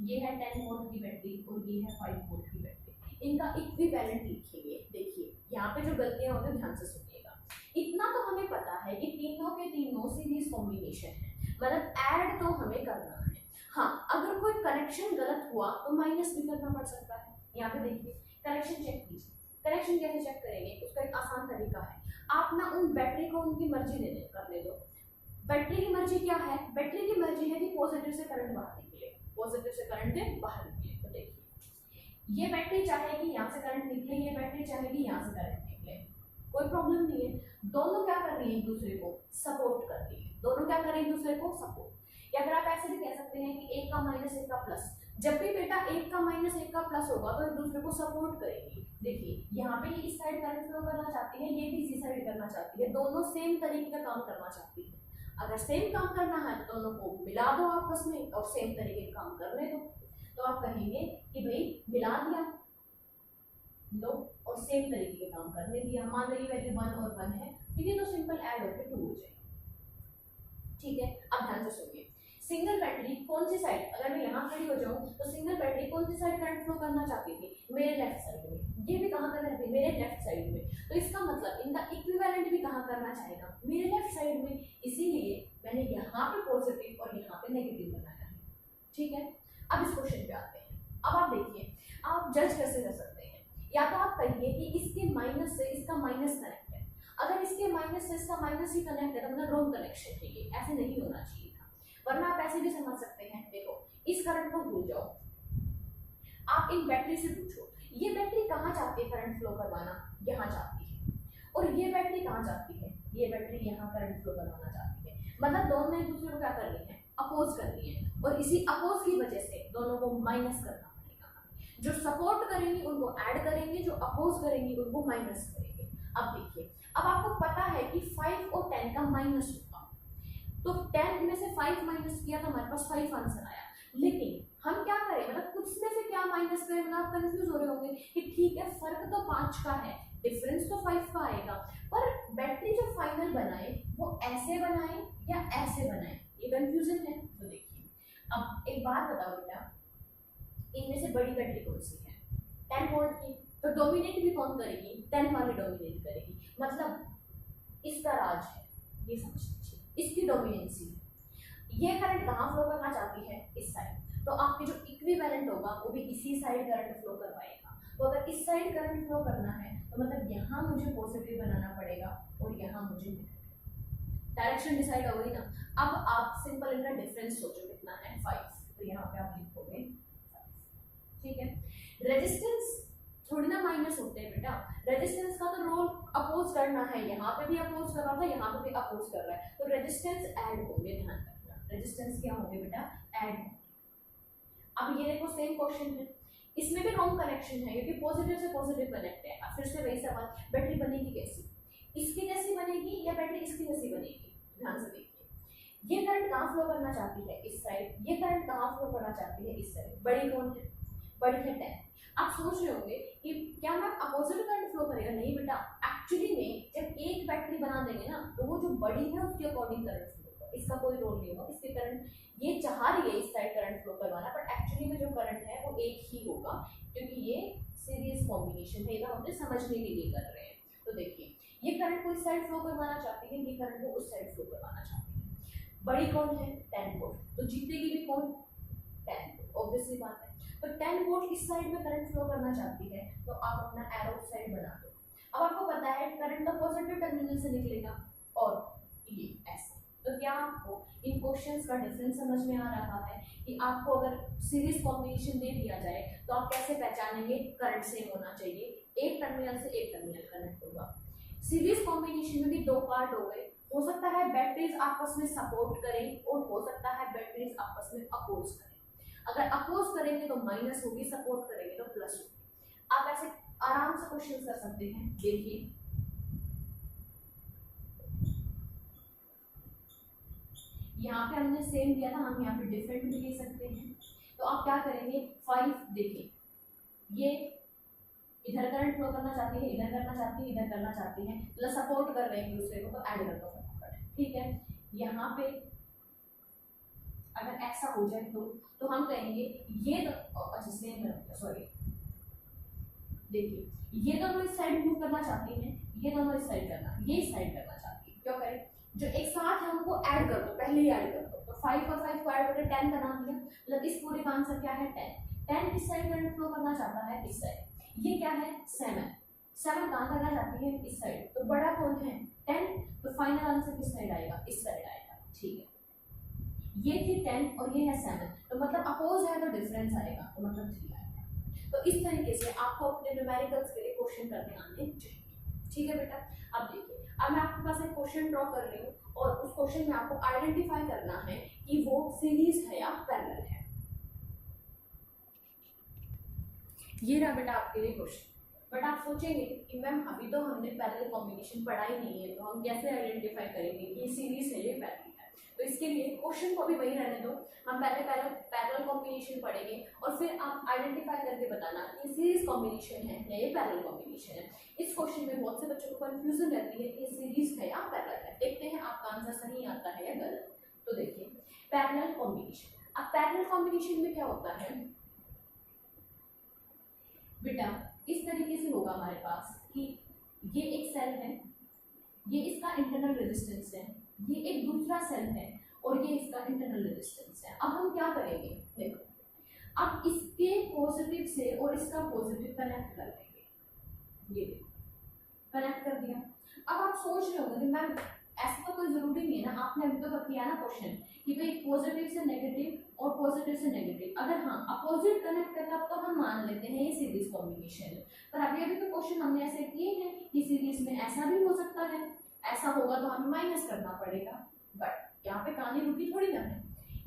ये है 10 वोल्ट की बैटरी और ये है 5 वोल्ट की बैटरी, इनका इक्विवेलेंट लिखेंगे। देखिए यहाँ पे जो गलतियां होती है ध्यान से सुनिएगा। इतना तो हमें पता है कि तीनों के तीनों सीरीज कॉम्बिनेशन है, मतलब ऐड तो हमें करना है। हाँ, अगर कोई कनेक्शन गलत हुआ तो माइनस भी करना पड़ सकता है। यहाँ पे देखिए, कनेक्शन चेक कीजिए। कनेक्शन कैसे चेक करेंगे, उसका एक आसान तरीका है, आप ना उन बैटरी को उनकी मर्जी देने करने दो। बैटरी की मर्जी क्या है, बैटरी की मर्जी है कि पॉजिटिव से करंट बाहर निकले, पॉजिटिव से करंट बाहर निकले। तो देखिए ये बैटरी चाहेगी यहाँ से करंट निकले, ये बैटरी चाहेगी यहाँ से करंट निकले, कोई प्रॉब्लम नहीं है। दोनों क्या कर रही है, एक दूसरे को सपोर्ट कर रही है, दोनों क्या कर रही है, एक दूसरे को सपोर्ट। या फिर आप ऐसे भी कह सकते हैं कि एक का माइनस एक का प्लस, जब भी बेटा एक का माइनस एक का प्लस होगा तो एक दूसरे को सपोर्ट करेंगी। देखिए यहाँ पे ये इस साइड करंट फ्लो करना चाहती है, ये भी इसी साइड करना चाहती है, दोनों सेम तरीके का काम करना चाहती है। अगर सेम काम करना है तो दोनों को मिला दो आपस में और सेम तरीके का काम करने दो। तो आप कहेंगे कि भाई मिला दिया लो और सेम तरीके के काम करने दिया। मान लीजिए वैल्यू 1 और 1 है, ठीक है, तो सिंपल ऐड होकर 2 हो जाएगी। ठीक है, अब ध्यान से सुनिए, सिंगल बैटरी कौन सी साइड, अगर मैं यहाँ खड़ी हो जाऊँ तो सिंगल बैटरी कौन सी साइड करंट फ्लो करना चाहती थी, मेरे लेफ्ट साइड में। ये भी कहाँ करना है, मेरे लेफ्ट साइड में। तो इसका मतलब इनका इक्विवेलेंट भी कहाँ करना चाहेगा, मेरे लेफ्ट साइड में। इसीलिए मैंने यहाँ पे पॉजिटिव और यहाँ पे नेगेटिव बनाया है। ठीक है, अब इस क्वेश्चन पे आते हैं। अब आप देखिए, आप जज कैसे कर सकते हैं, या तो आप कहिए कि इसके माइनस से इसका माइनस कनेक्ट है। अगर इसके माइनस से इसका माइनस ही कनेक्ट है तो मतलब रॉन्ग कनेक्शन है, ये ऐसे नहीं होना चाहिए था। वरना आप ऐसे भी समझ सकते हैं, देखो इस करंट को भूल जाओ, आप इन बैटरी से पूछो ये बैटरी कहाँ चाहती है करंट फ्लो करवाना, यहाँ चाहती है, और ये बैटरी कहाँ चाहती है, ये बैटरी यहाँ करंट फ्लो करवाना चाहती है। मतलब दोनों एक दूसरे को क्या कर रही है, अपोज कर रही है, और इसी अपोज की वजह से दोनों को माइनस करना पड़ेगा। जो सपोर्ट करेंगी उनको ऐड करेंगे, जो अपोज करेंगी उनको माइनस करेंगे। अब देखिए, अब आपको पता है कि 5 और 10 का माइनस होगा, तो 10 में से 5 माइनस किया तो हमारे पास 5 आंसर आया। लेकिन हम क्या करें, मतलब कुछ में से क्या माइनस करें, मतलब आप कंफ्यूज हो रहे होंगे कि ठीक है फर्क तो 5 का है, डिफरेंस तो 5 का आएगा, पर बैटरी जो फाइनल बनाए वो ऐसे बनाए या ऐसे बनाए, ये कंफ्यूजन है। तो देखिए, अब एक बात बताओ बेटा, इनमें से बड़ी बैटरी कौन सी है, 10 वोल्ट की, तो डोमिनेट भी कौन करेगी, 10 वाली डोमिनेट करेगी। मतलब इसका राज है, ये समझ लीजिए, इसकी डोमिनेंसी है। ये करंट कहाँ फ्लो करना चाहती है, इस साइड, तो आपके जो इक्विवेलेंट होगा वो भी इसी साइड करंट फ्लो करवाएगा। तो अगर इस साइड करंट फ्लो करना है तो मतलब यहाँ मुझे पॉजिटिव बनाना पड़ेगा और यहाँ मुझे नेगेटिव। डायरेक्शन डिसाइड हो गई ना। अब आप सिंपल इनका डिफरेंस सोचो कितना है, 5, तो यहाँ पे आप लिखोगे 5। ठीक है, रेजिस्टेंस थोड़ी ना माइनस होते हैं बेटा, रेजिस्टेंस का तो रोल अपोज करना है, यहाँ पे भी अपोज कर रहा था, यहाँ पे भी अपोज कर रहा है, तो रेजिस्टेंस ऐड होंगे, ध्यान रखना रेजिस्टेंस क्या होंगे बेटा, ऐड। अब ये देखो सेम क्वेश्चन है, इसमें भी रॉन्ग कनेक्शन है क्योंकि पॉजिटिव से पॉजिटिव कनेक्ट है। अब फिर से वही सवाल, बैटरी बनेगी कैसी, इसकी जैसी बनेगी या बैटरी इसकी जैसी बनेगी। ध्यान से देखिए, ये करंट कहाँ फ्लो करना चाहती है, इस साइड, ये करंट कहाँ फ्लो करना चाहती है, इस साइड। बड़ी कौन है, बड़ी है 10। आप सोच रहे होंगे कि क्या मैम अपोजिट करंट फ्लो करेगा? नहीं बेटा, एक्चुअली में जब एक बैटरी बना देंगे ना तो वो जो बड़ी है उसके अकॉर्डिंग करंट फ्लो होगा, इसका कोई रोल नहीं होगा। इसके करंट ये चाह रही है इस साइड करंट फ्लो करवाना, बट एक्चुअली में जो करंट है वो एक ही होगा, क्योंकि ये सीरीज कॉम्बिनेशन है, ये हम समझने के लिए कर रहे हैं। तो देखिए ये करंट को इस साइड फ्लो करवाना चाहती है, ये करंट को उस साइड फ्लो करवाना चाहती है। बड़ी कौन है? 10 वोल्ट, तो जीतेगी भी कौन? 10 वोल्ट, ऑब्वियसली बात है। तो 10 वोल्ट इस साइड में करंट फ्लो करना चाहती है, तो आप अपना एरो साइड बना दो। अब आपको पता है करंट का पॉजिटिव टर्मिनल से निकलेगा और ये ऐसे। तो क्या आपको इन क्वेश्चंस का डिफरेंस समझ में आ रहा है कि आपको अगर सीरीज कॉम्बिनेशन दे दिया जाए तो आप कैसे पहचानेंगे करंट सेम होना चाहिए, एक टर्मिनल से एक टर्मिनल कनेक्ट होगा। सीरीज कॉम्बिनेशन में भी दो पार्ट हो गए, हो सकता है बैटरीज आपस में सपोर्ट करें और हो सकता है बैटरीज आपस में अपोज करें। अगर अपोज करेंगे तो माइनस होगी, सपोर्ट करेंगे तो प्लस होगी। आप ऐसे आराम से क्वेश्चन कर सकते हैं। देखिए यहाँ पे हमने सेम दिया था, हम यहाँ पे डिफरेंट भी ले सकते हैं। तो आप क्या करेंगे? 5 देखिए ये इधर करंट फ्लो करना चाहती है, इधर करना चाहती है, इधर करना चाहती है, मतलब सपोर्ट कर रहे हैं एक दूसरे को, तो ऐड कर दो फटाफट, ठीक है। यहाँ पे अगर ऐसा हो जाए तो हम कहेंगे ये तो अच्छा सेम है, सॉरी देखिए ये दोनों इस साइड मूव करना चाहती हैं, ये दोनों इस साइड करना, ये इस साइड करना चाहती है। क्यों करें? जो एक साथ है उनको ऐड कर दो, पहले ही ऐड कर दो। तो 5 और 5 को ऐड करके 10 बना दिया, मतलब इस पूरे का आंसर क्या है? 10। 10 इस साइड करंट फ्लो करना चाहता है, इस साइड। ये क्या है? 7। 7 कहाँ करना चाहती है? इस साइड। तो बड़ा कौन है? 10। तो फाइनल आंसर किस साइड आएगा? इस साइड आएगा, ठीक है। ये थी 10 और ये है 7, तो मतलब अपोज है तो डिफरेंस आएगा, तो मतलब 3 आएगा। तो इस तरीके से आपको अपने न्यूमेरिकल्स के लिए क्वेश्चन करने आने चाहिए, ठीक है बेटा। अब देखिए, अब मैं आपके पास एक क्वेश्चन ड्रॉ कर रही हूँ और उस क्वेश्चन में आपको आइडेंटिफाई करना है कि वो सीरीज है या पैरेलल है। ये रहा बेटा आपके लिए क्वेश्चन। बट आप सोचेंगे कि मैम अभी तो हमने पैरेलल कॉम्बिनेशन पढ़ा ही नहीं है, तो हम कैसे आइडेंटिफाई करेंगे कि ये सीरीज है या पैरेलल है? तो इसके लिए क्वेश्चन को भी वही रहने दो, हम पहले पैरेलल कॉम्बिनेशन पढ़ेंगे और फिर आप आइडेंटिफाई करके बताना कि सीरीज कॉम्बिनेशन है या ये पैरेलल कॉम्बिनेशन है। इस क्वेश्चन में बहुत से बच्चों को कंफ्यूजन रहती है कि सीरीज है या पैरेलल है। देखते हैं आपका आंसर सही आता है या गलत। तो देखिए पैरेलल कॉम्बिनेशन, अब पैरेलल कॉम्बिनेशन में क्या होता है बेटा, इस तरीके से होगा हमारे पास कि ये एक सेल है, ये इसका इंटरनल रेजिस्टेंस है, ये एक दूसरा सेल है और ये इसका इंटरनल रेजिस्टेंस है। अब हम क्या करेंगे? देखो, अब इसके पॉजिटिव से और इसका पॉजिटिव कनेक्ट कर देंगे, ये कनेक्ट कर दिया। अब आप सोच रहे होंगे कि मैम ऐसा तो कोई जरूरी नहीं है ना, आपने अभी तो किया ना क्वेश्चन कि भाई पॉजिटिव से नेगेटिव और पॉजिटिव से नेगेटिव, अगर हाँ अपोजिट कनेक्ट करता तो हम मान लेते हैं ये सीरीज कॉम्बिनेशन है। पर अभी अभी तो क्वेश्चन हमने ऐसे किए हैं कि सीरीज में ऐसा भी हो सकता है, ऐसा होगा तो हमें माइनस करना पड़ेगा। बट यहाँ पे कहानी रुकी थोड़ी ना है,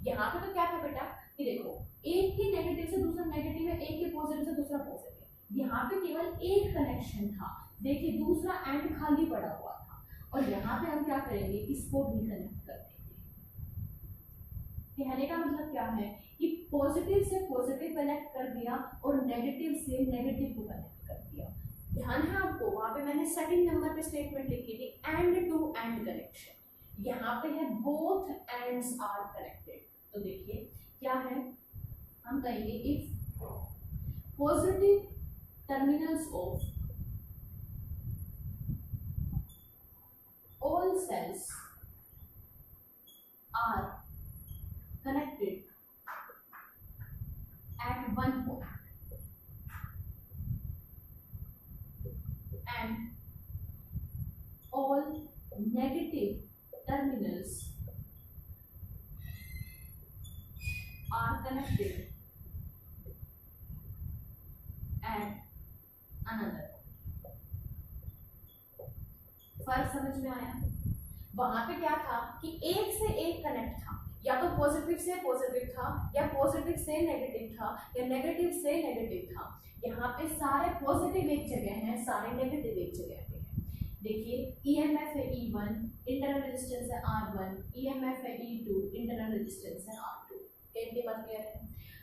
यहाँ पे तो क्या था बेटा कि देखो एक ही नेगेटिव से दूसरा नेगेटिव है, एक ही पॉजिटिव से दूसरा पॉजिटिव, यहाँ पे केवल एक कनेक्शन था। देखिए दूसरा एंड खाली पड़ा हुआ था और यहाँ पे हम क्या करेंगे? इसको भी कनेक्ट कर देंगे। कहने का मतलब क्या है कि पॉजिटिव से पॉजिटिव कनेक्ट कर दिया और नेगेटिव से नेगेटिव को कनेक्ट कर दिया। ध्यान है आपको, वहां पे मैंने सेकंड नंबर पे स्टेटमेंट लिखी थी एंड टू एंड कनेक्शन, यहाँ पे है बोथ एंड्स आर कनेक्टेड। तो देखिए क्या है, हम कहेंगे if positive terminals of all cells are connected at one point and all negative terminals are connected at another। फर्क समझ में आया? वहां पे क्या था कि एक से एक कनेक्ट था, या तो पॉजिटिव से पॉजिटिव था या पॉजिटिव से नेगेटिव था या नेगेटिव से नेगेटिव था। यहाँ पे सारे पॉजिटिव एक जगह हैं, सारे नेगेटिव एक जगह पे हैं। देखिए ईएमएफ है E1, इंटरनल रेजिस्टेंस है R1, ईएमएफ है E2, इंटरनल रेजिस्टेंस है R2। इनकी बात क्लियर है?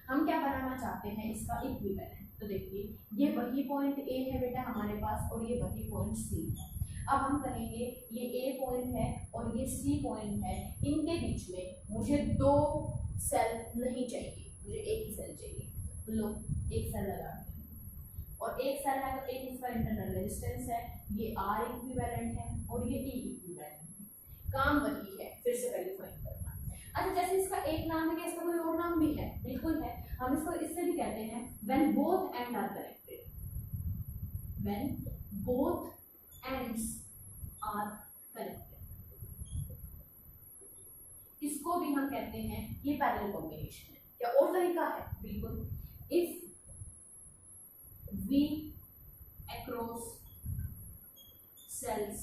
हम क्या बनाना चाहते हैं, इसका इक्विवेलेंट। तो देखिए ये वही पॉइंट ए है बेटा हमारे पास और ये वही पॉइंट सी है। अब हम कहेंगे ये ए पॉइंट है और ये सी पॉइंट है, इनके बीच में मुझे दो सेल नहीं चाहिए, मुझे एक ही सेल चाहिए। तो लो एक सेल लगा दिया और एक सेल है तो एक इसका इंटरनल रेजिस्टेंस है, ये आर इक्विवेलेंट है और ये ई इक्विवेलेंट है। काम वही है, फिर से वैल्यू फाइंड करना। अच्छा जैसे इसका एक नाम है कि इसका कोई और नाम भी है, बिल्कुल है। हम इसको इससे भी कहते हैं when both end are connected, when both ends are connected, इसको भी हम कहते हैं ये पैरेलल कॉम्बिनेशन है। क्या और तरीका है? बिल्कुल। If V across cells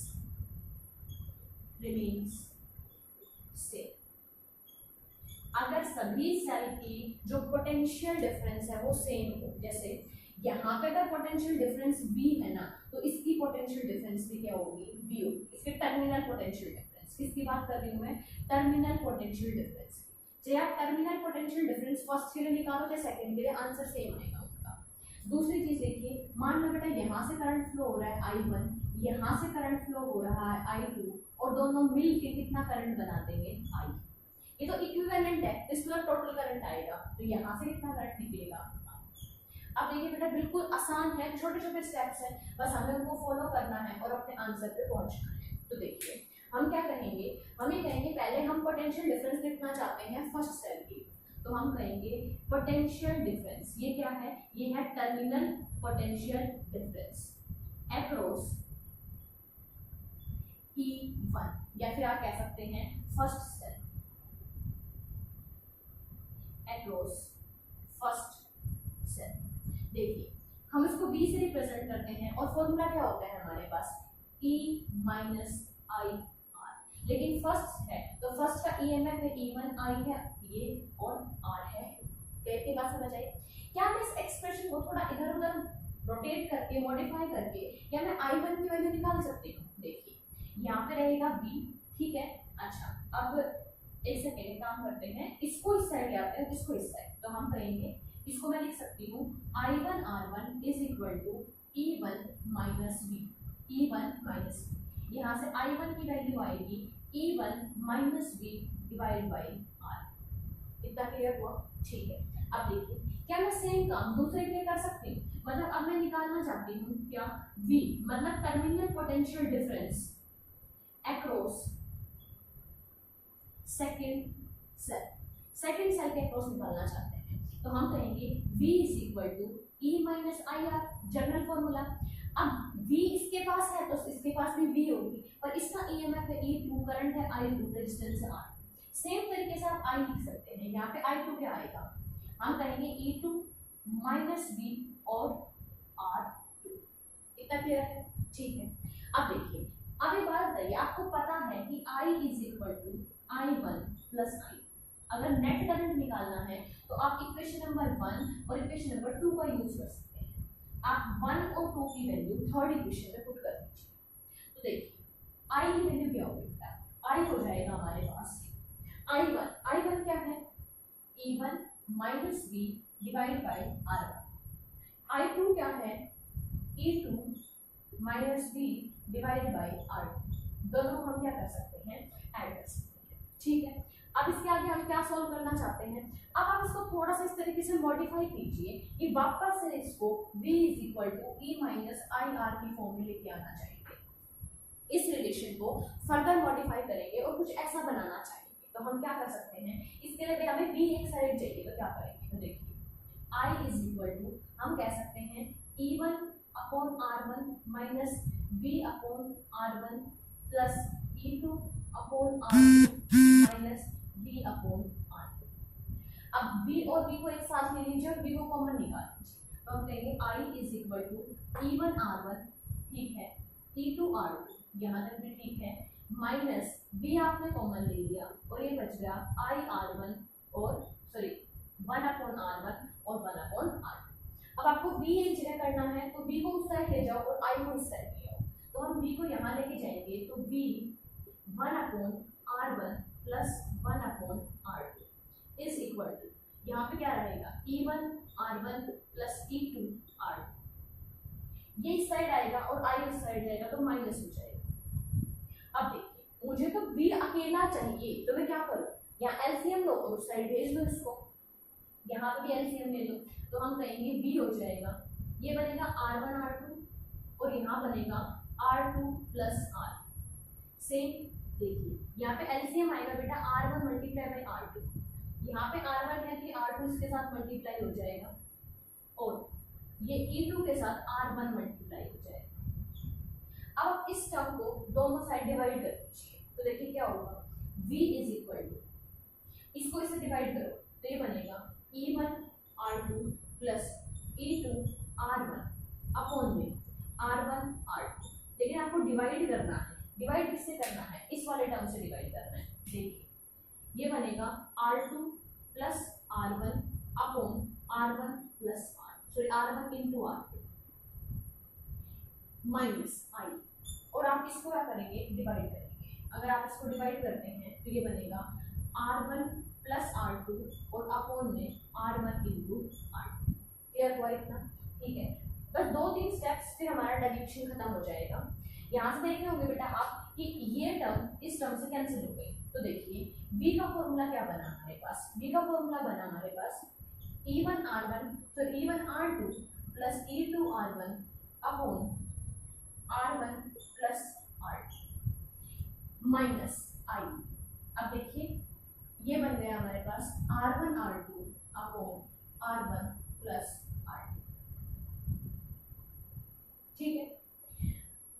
remains same, अगर सभी सेल की जो पोटेंशियल डिफरेंस है वो सेम हो, जैसे यहाँ पे अगर पोटेंशियल डिफरेंस V है ना तो इसकी पोटेंशियल डिफरेंस भी क्या होगी, V होगी। इसके टर्मिनल पोटेंशियल डिफरेंस, किसकी बात कर रही हूँ मैं, टर्मिनल पोटेंशियल डिफरेंस। चाहे आप टर्मिनल पोटेंशियल डिफरेंस फर्स्ट के लिए निकालो चाहे सेकंड के लिए, आंसर सेम आएगा। दूसरी चीज देखिए, मान लो बेटा यहाँ से करंट फ्लो हो रहा है I1, यहाँ से करंट फ्लो हो रहा है I2 और दोनों मिल के कितना करंट बना देंगे I। ये तो इक्विवेलेंट है, इसमें टोटल करंट आएगा तो यहाँ से कितना करंट निकलेगा। अब देखिए बेटा बिल्कुल आसान है, छोटे छोटे स्टेप्स हैं, बस हमें उनको फॉलो करना है और अपने आंसर पे पहुंचना है। तो देखिए हम क्या कहेंगे, हम ये कहेंगे पहले हम पोटेंशियल डिफरेंस लिखना चाहते हैं फर्स्ट सेल की, तो हम कहेंगे पोटेंशियल डिफरेंस, ये क्या है, ये है terminal potential difference across E1, या फिर आप कह सकते हैं first cell across first cell. देखिए हम इसको B से रिप्रेजेंट करते हैं और फॉर्मूला क्या होता है हमारे पास, E माइनस आई आर, लेकिन फर्स्ट है तो फर्स्ट का EMF है E1, I है ये और R है। कैसे बात समझ आई? क्या मैं इस एक्सप्रेशन को थोड़ा इधर उधर रोटेट करके मॉडिफाई करके क्या मैं I1 की वैल्यू निकाल सकती हूँ? देखिए यहाँ पे रहेगा B, ठीक है। अच्छा अब एक सेकेंड काम करते हैं, इसको इस साइड ले आते हैं, इसको इस साइड, तो हम कहेंगे इसको मैं लिख सकती हूँ I1 R1 is equal to E1 minus V, E1 minus V। यहाँ से I1 की वैल्यू आएगी E1 minus V divide by R। इतना क्लियर हुआ? ठीक है। अब देखिए क्या मैं सेम काम दूसरे के लिए कर सकती हूँ, मतलब अब मैं निकालना चाहती हूँ क्या V, मतलब terminal potential difference across second cell के अक्रॉस निकालना चाहते हैं, तो हम कहेंगे V is equal to E minus I R, general formula. अब V इसके पास है तो इसके पास भी V होगी, पर इसका EMF है E2, करंट है I2, रेजिस्टेंस है R। सेम तरीके से आप I लिख सकते हैं, यहाँ पे I2 क्या आएगा, हम कहेंगे E2 माइनस V और R2। इतना क्लियर है? ठीक है। अब देखिए अब एक बात बताइए, आपको पता है कि I is equal to I1 plus I। अगर नेट करंट निकालना है तो आप इक्वेशन नंबर 1 और इक्वेशन नंबर 2 का यूज कर सकते हैं। आप 1 और 2 की वैल्यू थर्ड इक्वेशन में पुट कर दीजिए, तो देखिए I की वैल्यू क्या होगी, I हो जाएगा हमारे पास I1 क्या है, E1 minus V divide by R1। I2 क्या है, E2 minus V divide by R2। दोनों हम क्या कर सकते हैं, ऐड कर सकते हैं। ठीक है। अब इसके आगे हम क्या सॉल्व करना चाहते हैं, अब आप इसको थोड़ा सा इस तरीके से मॉडिफाई कीजिए कि वापस से इसको V is equal to E minus I R की फॉर्म में लेके आना चाहिए। इस रिलेशन को फर्दर मॉडिफाई करेंगे और कुछ ऐसा बनाना चाहेंगे, तो हम क्या कर सकते हैं, इसके लिए हमें V एक साइड चाहिए, तो क्या करेंगे, तो देखिए I इज इक्वल टू हम कह सकते हैं E1 upon R1 minus V upon R1 plus E2 upon R2 minus V upon R2। अब V और V को एक साथ ले लीजिए और V को कॉमन निकाल लीजिए, तो हम कहेंगे I is equal to E1 R1, ठीक है, E2 R2, यहाँ तक भी ठीक है, माइनस V आपने कॉमन ले लिया और ये बच गया I R1 और सॉरी 1 अपॉन R1 और 1 अपॉन R2। अब आपको V एक जगह करना है तो V को उस साइड ले जाओ और I को इस साइड ले आओ, तो हम V को यहाँ लेके जाएंगे तो V 1 upon R1 plus 1 upon R2 is equal to, यहाँ पे क्या रहेगा E1R1 प्लस E2 R2, ये इस साइड आएगा और I इस साइड जाएगा तो माइनस हो जाएगा। अब देखिए मुझे तो V अकेला चाहिए, तो मैं क्या करूँ, यहाँ एलसीएम लो और उस साइड भेज दो इसको, यहाँ पे भी एलसीएम ले लो, तो हम कहेंगे V हो जाएगा, ये बनेगा R1 R2 और यहाँ बनेगा R2 प्लस R। सेम देखिए यहाँ पे एलसीएम आएगा बेटा R1 मल्टीप्लाई बाई R2, यहाँ पे R1 है कि R2 इसके साथ मल्टीप्लाई हो जाएगा और ये E2 के साथ R1 मल्टीप्लाई हो जाएगा। अब इस टर्म को दोनों साइड डिवाइड कर दीजिए, तो देखिए क्या होगा, V इज इक्वल टू, इसको इससे डिवाइड करो तो ये बनेगा E1R2 plus E2 R1 upon में R1 R2। लेकिन आपको डिवाइड करना है, डिवाइड किससे करना है, इस वाले टर्म से डिवाइड करना है। देखिए ये बनेगा R2 plus R1 upon R1 plus R1 into R2 minus I, और आप इसको क्या करेंगे, डिवाइड करेंगे। अगर आप इसको डिवाइड करते हैं तो ये बनेगा R1 प्लस R2 और अपॉन में R1 इंटू R2। क्लियर हुआ इतना? ठीक है, बस 2-3 स्टेप्स फिर हमारा डेरिवेशन खत्म हो जाएगा। यहाँ से देख रहे होंगे बेटा आप कि ये टर्म इस टर्म से कैंसिल हो गई, तो देखिए V का फॉर्मूला क्या बना हमारे पास, V का फॉर्मूला बना हमारे पास E1R1 तो E1R2 plus E2R1 upon R1 plus R2 minus I। अब देखिए ये बन गया हमारे पास R1 R2 upon R1 plus R2। ठीक है,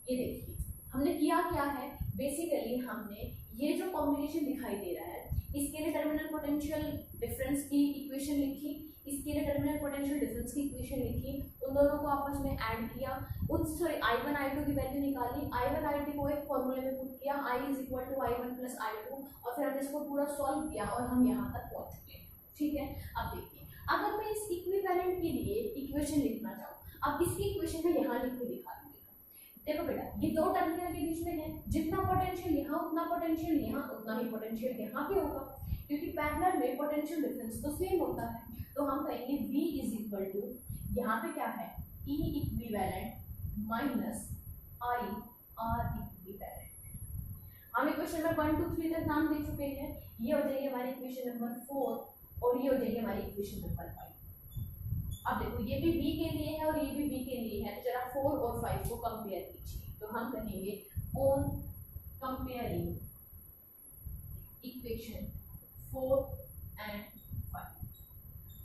ये देखिए हमने किया क्या है, बेसिकली हमने ये जो कॉम्बिनेशन दिखाई दे रहा है इसके लिए टर्मिनल पोटेंशियल डिफरेंस की इक्वेशन लिखी, इसके लिए टर्मिनल पोटेंशियल डिफरेंस की इक्वेशन लिखी, उन दोनों को आपस में ऐड किया, उस सॉरी I1 I2 की वैल्यू निकाली, I1 I2 को एक फॉर्मूले में पुट किया, I is equal to I1 plus I2, और फिर हमने इसको पूरा सॉल्व किया और हम यहाँ तक पहुँच चुके। ठीक है, अब देखिए अगर मैं इस इक्विवेलेंट के लिए इक्वेशन लिखना चाहूँ, अब इसकी इक्वेशन में यहाँ लिख के दिखा दूंगी। देखो बेटा ये दो टर्मिनल के बीच में है, जितना पोटेंशियल यहाँ उतना पोटेंशियल यहाँ उतना ही पोटेंशियल यहाँ पे होगा, क्योंकि पैरेलल में पोटेंशियल डिफरेंस तो सेम होता है। तो हम कहेंगे V इज इक्वल टू, यहाँ पे क्या है, E equivalent minus I R equivalent. हम इक्वेशन नंबर 1 2 3 तक नाम दे चुके हैं, ये हो जाएगी हमारी इक्वेशन नंबर 4 और ये हो जाएगी हमारी इक्वेशन नंबर 5। अब देखो ये भी V के लिए है और ये भी V के लिए है, तो जरा 4 और 5 को कंपेयर कीजिए, तो हम कहेंगे ऑन कंपेयरिंग इक्वेशन 4 एंड 5।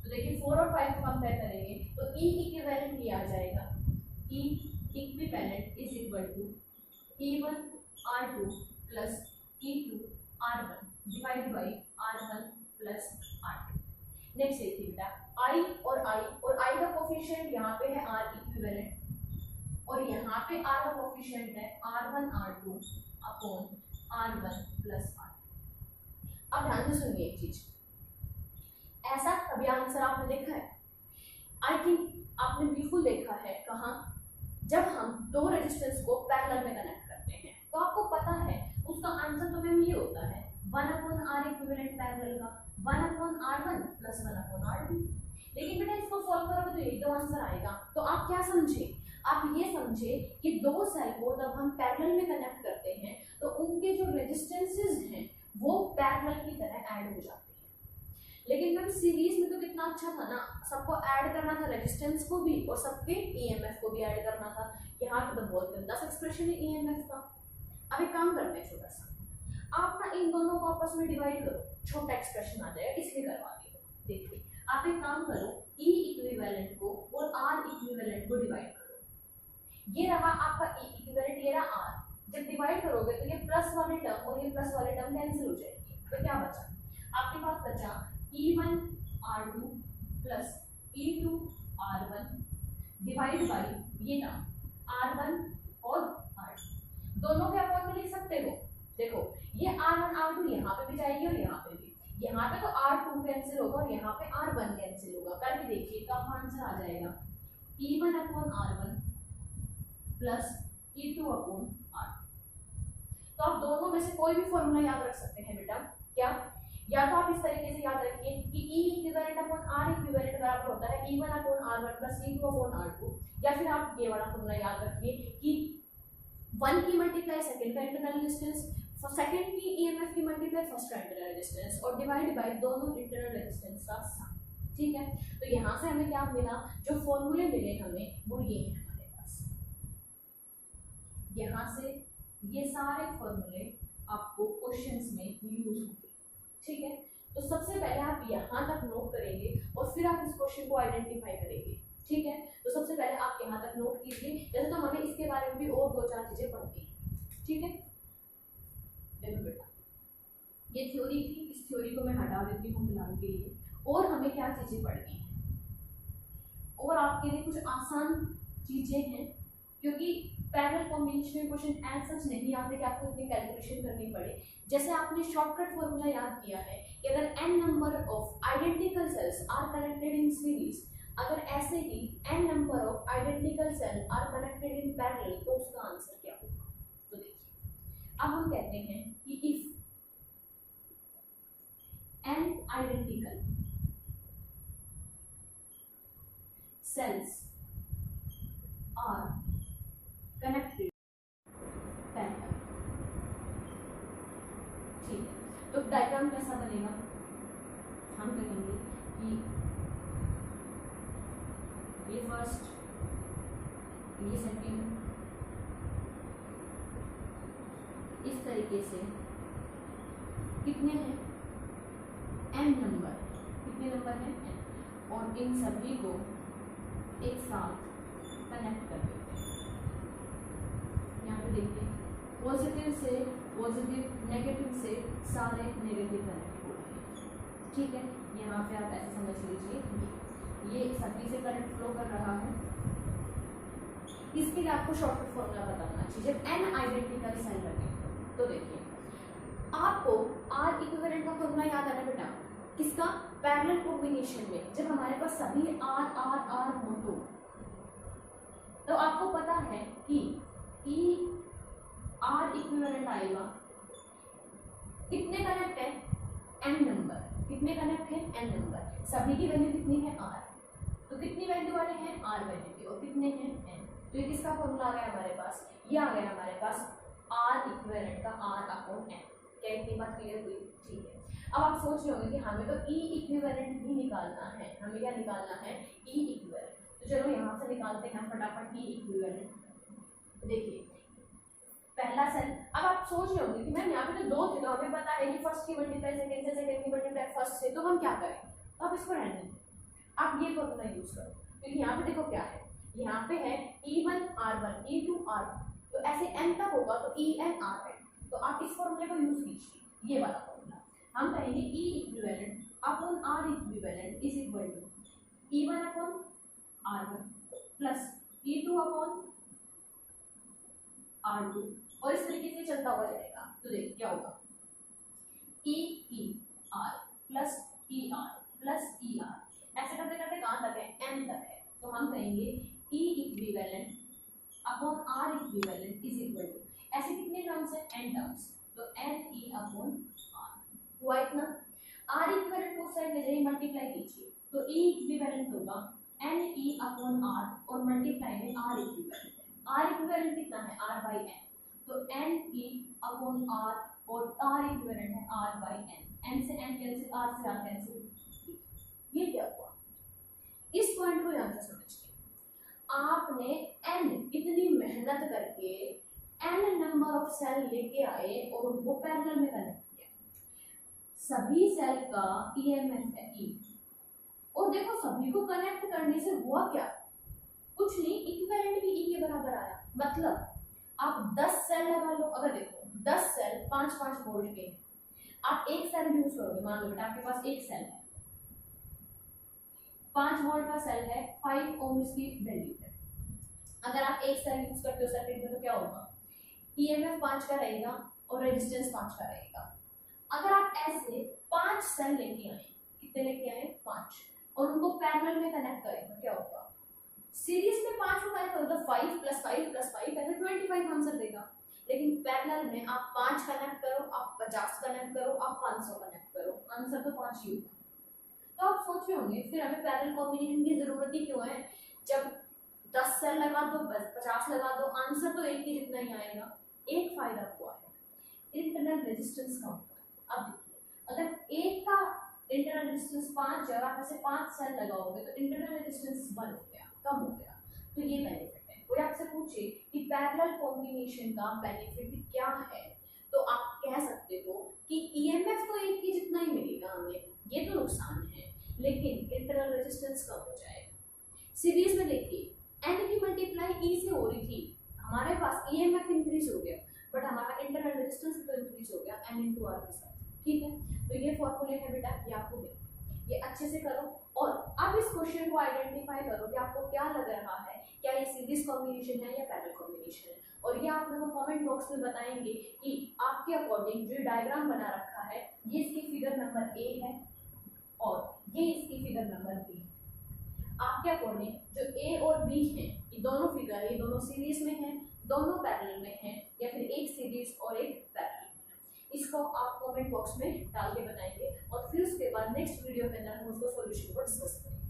तो देखिए 4 और 5 को कंपेयर करेंगे तो E इक्विवेलेंट ये आ जाएगा, E equivalent is equal to E1R2 plus E2 R1 divide by R1 plus R2। Next देखिए बेटा I और I का कोफिशिएंट यहाँ पे है R इक्विवेलेंट और यहाँ पे R का कोफिशिएंट है R1 R2 upon R1 plus R। अब ध्यान से सुनिए एक चीज, ऐसा कभी आंसर आपने देखा है? आई थिंक आपने बिल्कुल देखा है। कहाँ? जब हम दो रेजिस्टेंस को पैरेलल में कनेक्ट करते हैं तो आपको पता है उसका आंसर तो मैम ये होता है 1/R इक्विवेलेंट पैरेलल का 1/R1 प्लस 1/R2। लेकिन बेटा इसको सॉल्व करोगे तो एक दो आंसर आएगा, तो आप क्या समझे, आप ये समझे कि दो सेल को जब हम पैरेलल में कनेक्ट करते हैं तो उनके जो रेजिस्टेंसेस हैं वो पैरेलल की तरह ऐड हो जाते हैं। लेकिन मैम सीरीज में तो कितना अच्छा था ना, सबको ऐड करना था, रेजिस्टेंस को भी और सबके ईएमएफ को भी ऐड करना था। यहाँ पे तो बहुत गंदा सा एक्सप्रेशन है ईएमएफ का। अब एक काम करते हैं छोटा सा, आप ना इन दोनों को आपस में डिवाइड करो, छोटा एक्सप्रेशन आ जाएगा, इसलिए करवा दिया। देखिए आप एक काम करो, E इक्विवेलेंट को और R इक्विवेलेंट को डिवाइड करो। ये रहा आपका E इक्विवेलेंट, ये रहा R। जब डिवाइड करोगे तो ये प्लस वाले टर्म और ये प्लस वाले टर्म कैंसिल हो जाएंगे, तो क्या बचा आपके पास, बचा E1R2 plus E2R1 divide by ये टर्म R1 और R2, दोनों के अपॉन में लिख सकते हो। देखो ये R1 R2 यहाँ पे भी जाएगी और यहाँ पे भी, यहाँ पे तो R2 कैंसिल होगा और यहाँ पे R1 कैंसिल होगा, करके देखिए तो आपका आंसर आ जाएगा E1/R1 प्लस E2/R2। तो आप दोनों में से कोई भी फॉर्मूला याद रख सकते हैं बेटा। क्या? या तो आप इस तरीके से याद रखिए कि E equivalent upon R equivalent बराबर होता है E1 upon R1 plus E2 upon R2, या फिर आप ये वाला फॉर्मूला याद रखिए कि 1 की मल्टीप्लाई सेकंड का इंटरनल रेजिस्टेंस, सेकंड की ईएमएफ की मल्टीप्लाई फर्स्ट का इंटरनल रेजिस्टेंस और डिवाइड बाय दोनों इंटरनल रेजिस्टेंस का सम। ठीक है, तो यहाँ से हमें क्या मिला, जो फॉर्मूले मिले हमें वो ये है हमारे पास। यहाँ से ये सारे फॉर्मूले आपको क्वेश्चंस में यूज होंगे। ठीक है, तो सबसे पहले आप यहाँ तक नोट करेंगे और फिर आप इस क्वेश्चन को आइडेंटिफाई करेंगे। ठीक है, तो सबसे पहले आप यहाँ तक नोट कीजिए, जैसे तो हमें इसके बारे में भी और 2-4 चीजें पढ़नी है। ठीक है, देखो बेटा, ये थ्योरी थी, इस थ्योरी को मैं हटा देती हूँ फिलहाल के लिए, और हमें क्या चीजें पढ़नी है, और आपके लिए कुछ आसान चीजें हैं, क्योंकि पैरेलल कॉम्बिनेशन में क्वेश्चन एज सच नहीं आते कि आपको इतनी कैलकुलेशन करनी पड़े। जैसे आपने शॉर्टकट फॉर्मूला याद किया है कि अगर n number of identical cells are connected in series, अगर ऐसे ही n number of identical cell are connected in parallel, तो उसका आंसर क्या होगा। तो देखिए, अब हम कहते हैं कि if n identical cells are connected parallel। ठीक है, तो डायग्राम कैसा बनेगा, हम कहेंगे कि ये फर्स्ट, ये सेकंड, इस तरीके से कितने हैं n नंबर, कितने नंबर हैं n, और इन सभी को एक साथ कनेक्ट कर देते हैं। यहाँ पे देखिए, पॉजिटिव से पॉजिटिव, नेगेटिव से सारे नेगेटिव कनेक्ट हो रहे हैं। ठीक है, यहाँ पे आप ऐसे समझ लीजिए ये सभी से करंट फ्लो कर रहा है। इसके लिए आपको शॉर्टकट फॉर्मूला बताना चाहिए जब n आइडेंटिकल सेल लगे। तो देखिए, आपको R इक्विवेलेंट का फॉर्मूला याद है ना बेटा, किसका, पैरेलल कॉम्बिनेशन में जब हमारे पास सभी R R R हो तो आपको पता है कि E R इक्विवेलेंट आएगा, कितने कनेक्ट है n नंबर, कितने कनेक्ट है n नंबर, सभी की वैल्यू कितनी है R, तो कितनी वैल्यू वाले हैं R वैल्यू की, और कितने हैं n, तो ये किसका फॉर्मूला आ गया हमारे पास, ये आ गया हमारे पास R इक्विवेलेंट का R अपॉन n। क्या इतनी बात क्लियर हुई। ठीक है, अब आप सोच रहे होंगे कि हमें तो E इक्विवेलेंट भी निकालना है, हमें क्या निकालना है, E इक्विवेलेंट। तो चलो यहाँ से निकालते हैं फटाफट E इक्विवेलेंट। देखिए, पहला सेल, अब आप सोच रहे होंगे कि मैम यहाँ पे तो 2 थे, तो हमें पता है कि फर्स्ट की मल्टीप्लाई सेकंड से, सेकंड की मल्टीप्लाई फर्स्ट से, तो हम क्या करें, तो आप इसको रहने दें, आप ये फॉर्मूला यूज करो, क्योंकि यहाँ पे देखो क्या है, यहाँ पे है E1 R1 E2 R2, तो ऐसे n तक होगा तो En Rn, तो आप इस फॉर्मूले को यूज कीजिए, ये वाला फॉर्मूला। हम कहेंगे E equivalent upon R equivalent is equal to E1 upon R1 plus E2 upon R2, और इस तरीके से चलता हुआ जाएगा। तो देखिए क्या होगा, ER plus ER plus ER, ऐसे करते करते कहाँ तक है, n तक है, तो हम कहेंगे E equivalent upon R equivalent is equal to, ऐसे कितने टर्म्स है, n टर्म्स, तो NE अपॉन R हुआ इतना। R इक्विवेलेंट को साइड ले जाइए, मल्टीप्लाई कीजिए, तो E इक्विवेलेंट होगा NE अपॉन R, और मल्टीप्लाई में R इक्विवेलेंट है, R इक्विवेलेंट कितना है, R बाई n, तो NE अपॉन R, और R इक्विवेलेंट है R बाई n से n कैंसिल, R से R कैंसिल। ये क्या हुआ, इस पॉइंट को ध्यान से समझिए, आपने n इतनी मेहनत करके n नंबर ऑफ सेल लेके आए और उनको पैरेलल में कनेक्ट किया, सभी सेल का ईएमएफ है E, और देखो सभी को कनेक्ट करने से हुआ क्या, कुछ नहीं, इक्विवेलेंट भी E के बराबर आया। मतलब आप 10 सेल लगा लो, अगर देखो 10 सेल 5-5 वोल्ट के, आप एक सेल यूज करोगे, मान लो बेटा आपके पास एक सेल है, 5 वोल्ट का सेल है, 5 ओम इसकी वैल्यू है, अगर आप एक सेल यूज करते हो सर्किट में तो क्या होगा, ईएमएफ 5 का रहेगा और रेजिस्टेंस 5 का रहेगा। अगर आप ऐसे 5 सेल लेके आए, कितने लेके आए, 5, और उनको पैरेलल में कनेक्ट करें तो क्या होगा, सीरीज में 5 को कनेक्ट करो तो 5 + 5 + 5 ऐसे 25 आंसर देगा, लेकिन पैरेलल में आप 5 कनेक्ट करो, आप 50 कनेक्ट करो, आप 500 कनेक्ट करो, आंसर तो 5 ही होगा। तो आप सोच रहे होंगे फिर हमें पैरेलल कॉम्बिनेशन की जरूरत ही क्यों है, जब 10 सेल लगा दो, 50 लगा दो, आंसर तो एक ही जितना ही आएगा। एक फायदा हुआ है, इंटरनल रेजिस्टेंस कम हुआ है। अब देखिए, अगर एक का इंटरनल रेजिस्टेंस 5 है और आप ऐसे 5 सेल लगाओगे तो इंटरनल रेजिस्टेंस 1 हो गया, कम हो गया। तो ये बेनिफिट है। कोई आपसे पूछे कि पैरेलल कॉम्बिनेशन का बेनिफिट क्या है, तो आप कह सकते हो कि ईएमएफ तो एक ही जितना ही मिलेगा हमें, ये तो नुकसान है, लेकिन इंटरनल रेजिस्टेंस कम हो जाएगा। सीरीज में देखिए एन की मल्टीप्लाई ई से हो रही थी, हमारे पास ईएमएफ इंक्रीज हो गया बट हमारा इंटरनल रेजिस्टेंस तो इंक्रीज हो गया एन इंटू आर के साथ। ठीक है, तो ये फॉर्मूले है बेटा, ये आपको देखना, ये अच्छे से करो और अब इस क्वेश्चन को आइडेंटिफाई करो कि आपको क्या लग रहा है, क्या ये सीरीज कॉम्बिनेशन है या पैरेलल कॉम्बिनेशन है। और ये आप मेरे को कमेंट बॉक्स में बताएंगे कि आपके अकॉर्डिंग जो डायग्राम बना रखा है ये इसकी फिगर नंबर ए है और ये इसकी फिगर नंबर बी है। आपके अकॉर्डिंग जो ए और बी है ये दोनों फिगर, ये दोनों सीरीज में है, दोनों पैरेलल में है, या फिर एक सीरीज और एक पैरेलल में है, इसको आप कमेंट बॉक्स में डाल के बताएंगे और फिर उसके बाद नेक्स्ट वीडियो के अंदर हम उसको सॉल्यूशन को डिस्कस करेंगे।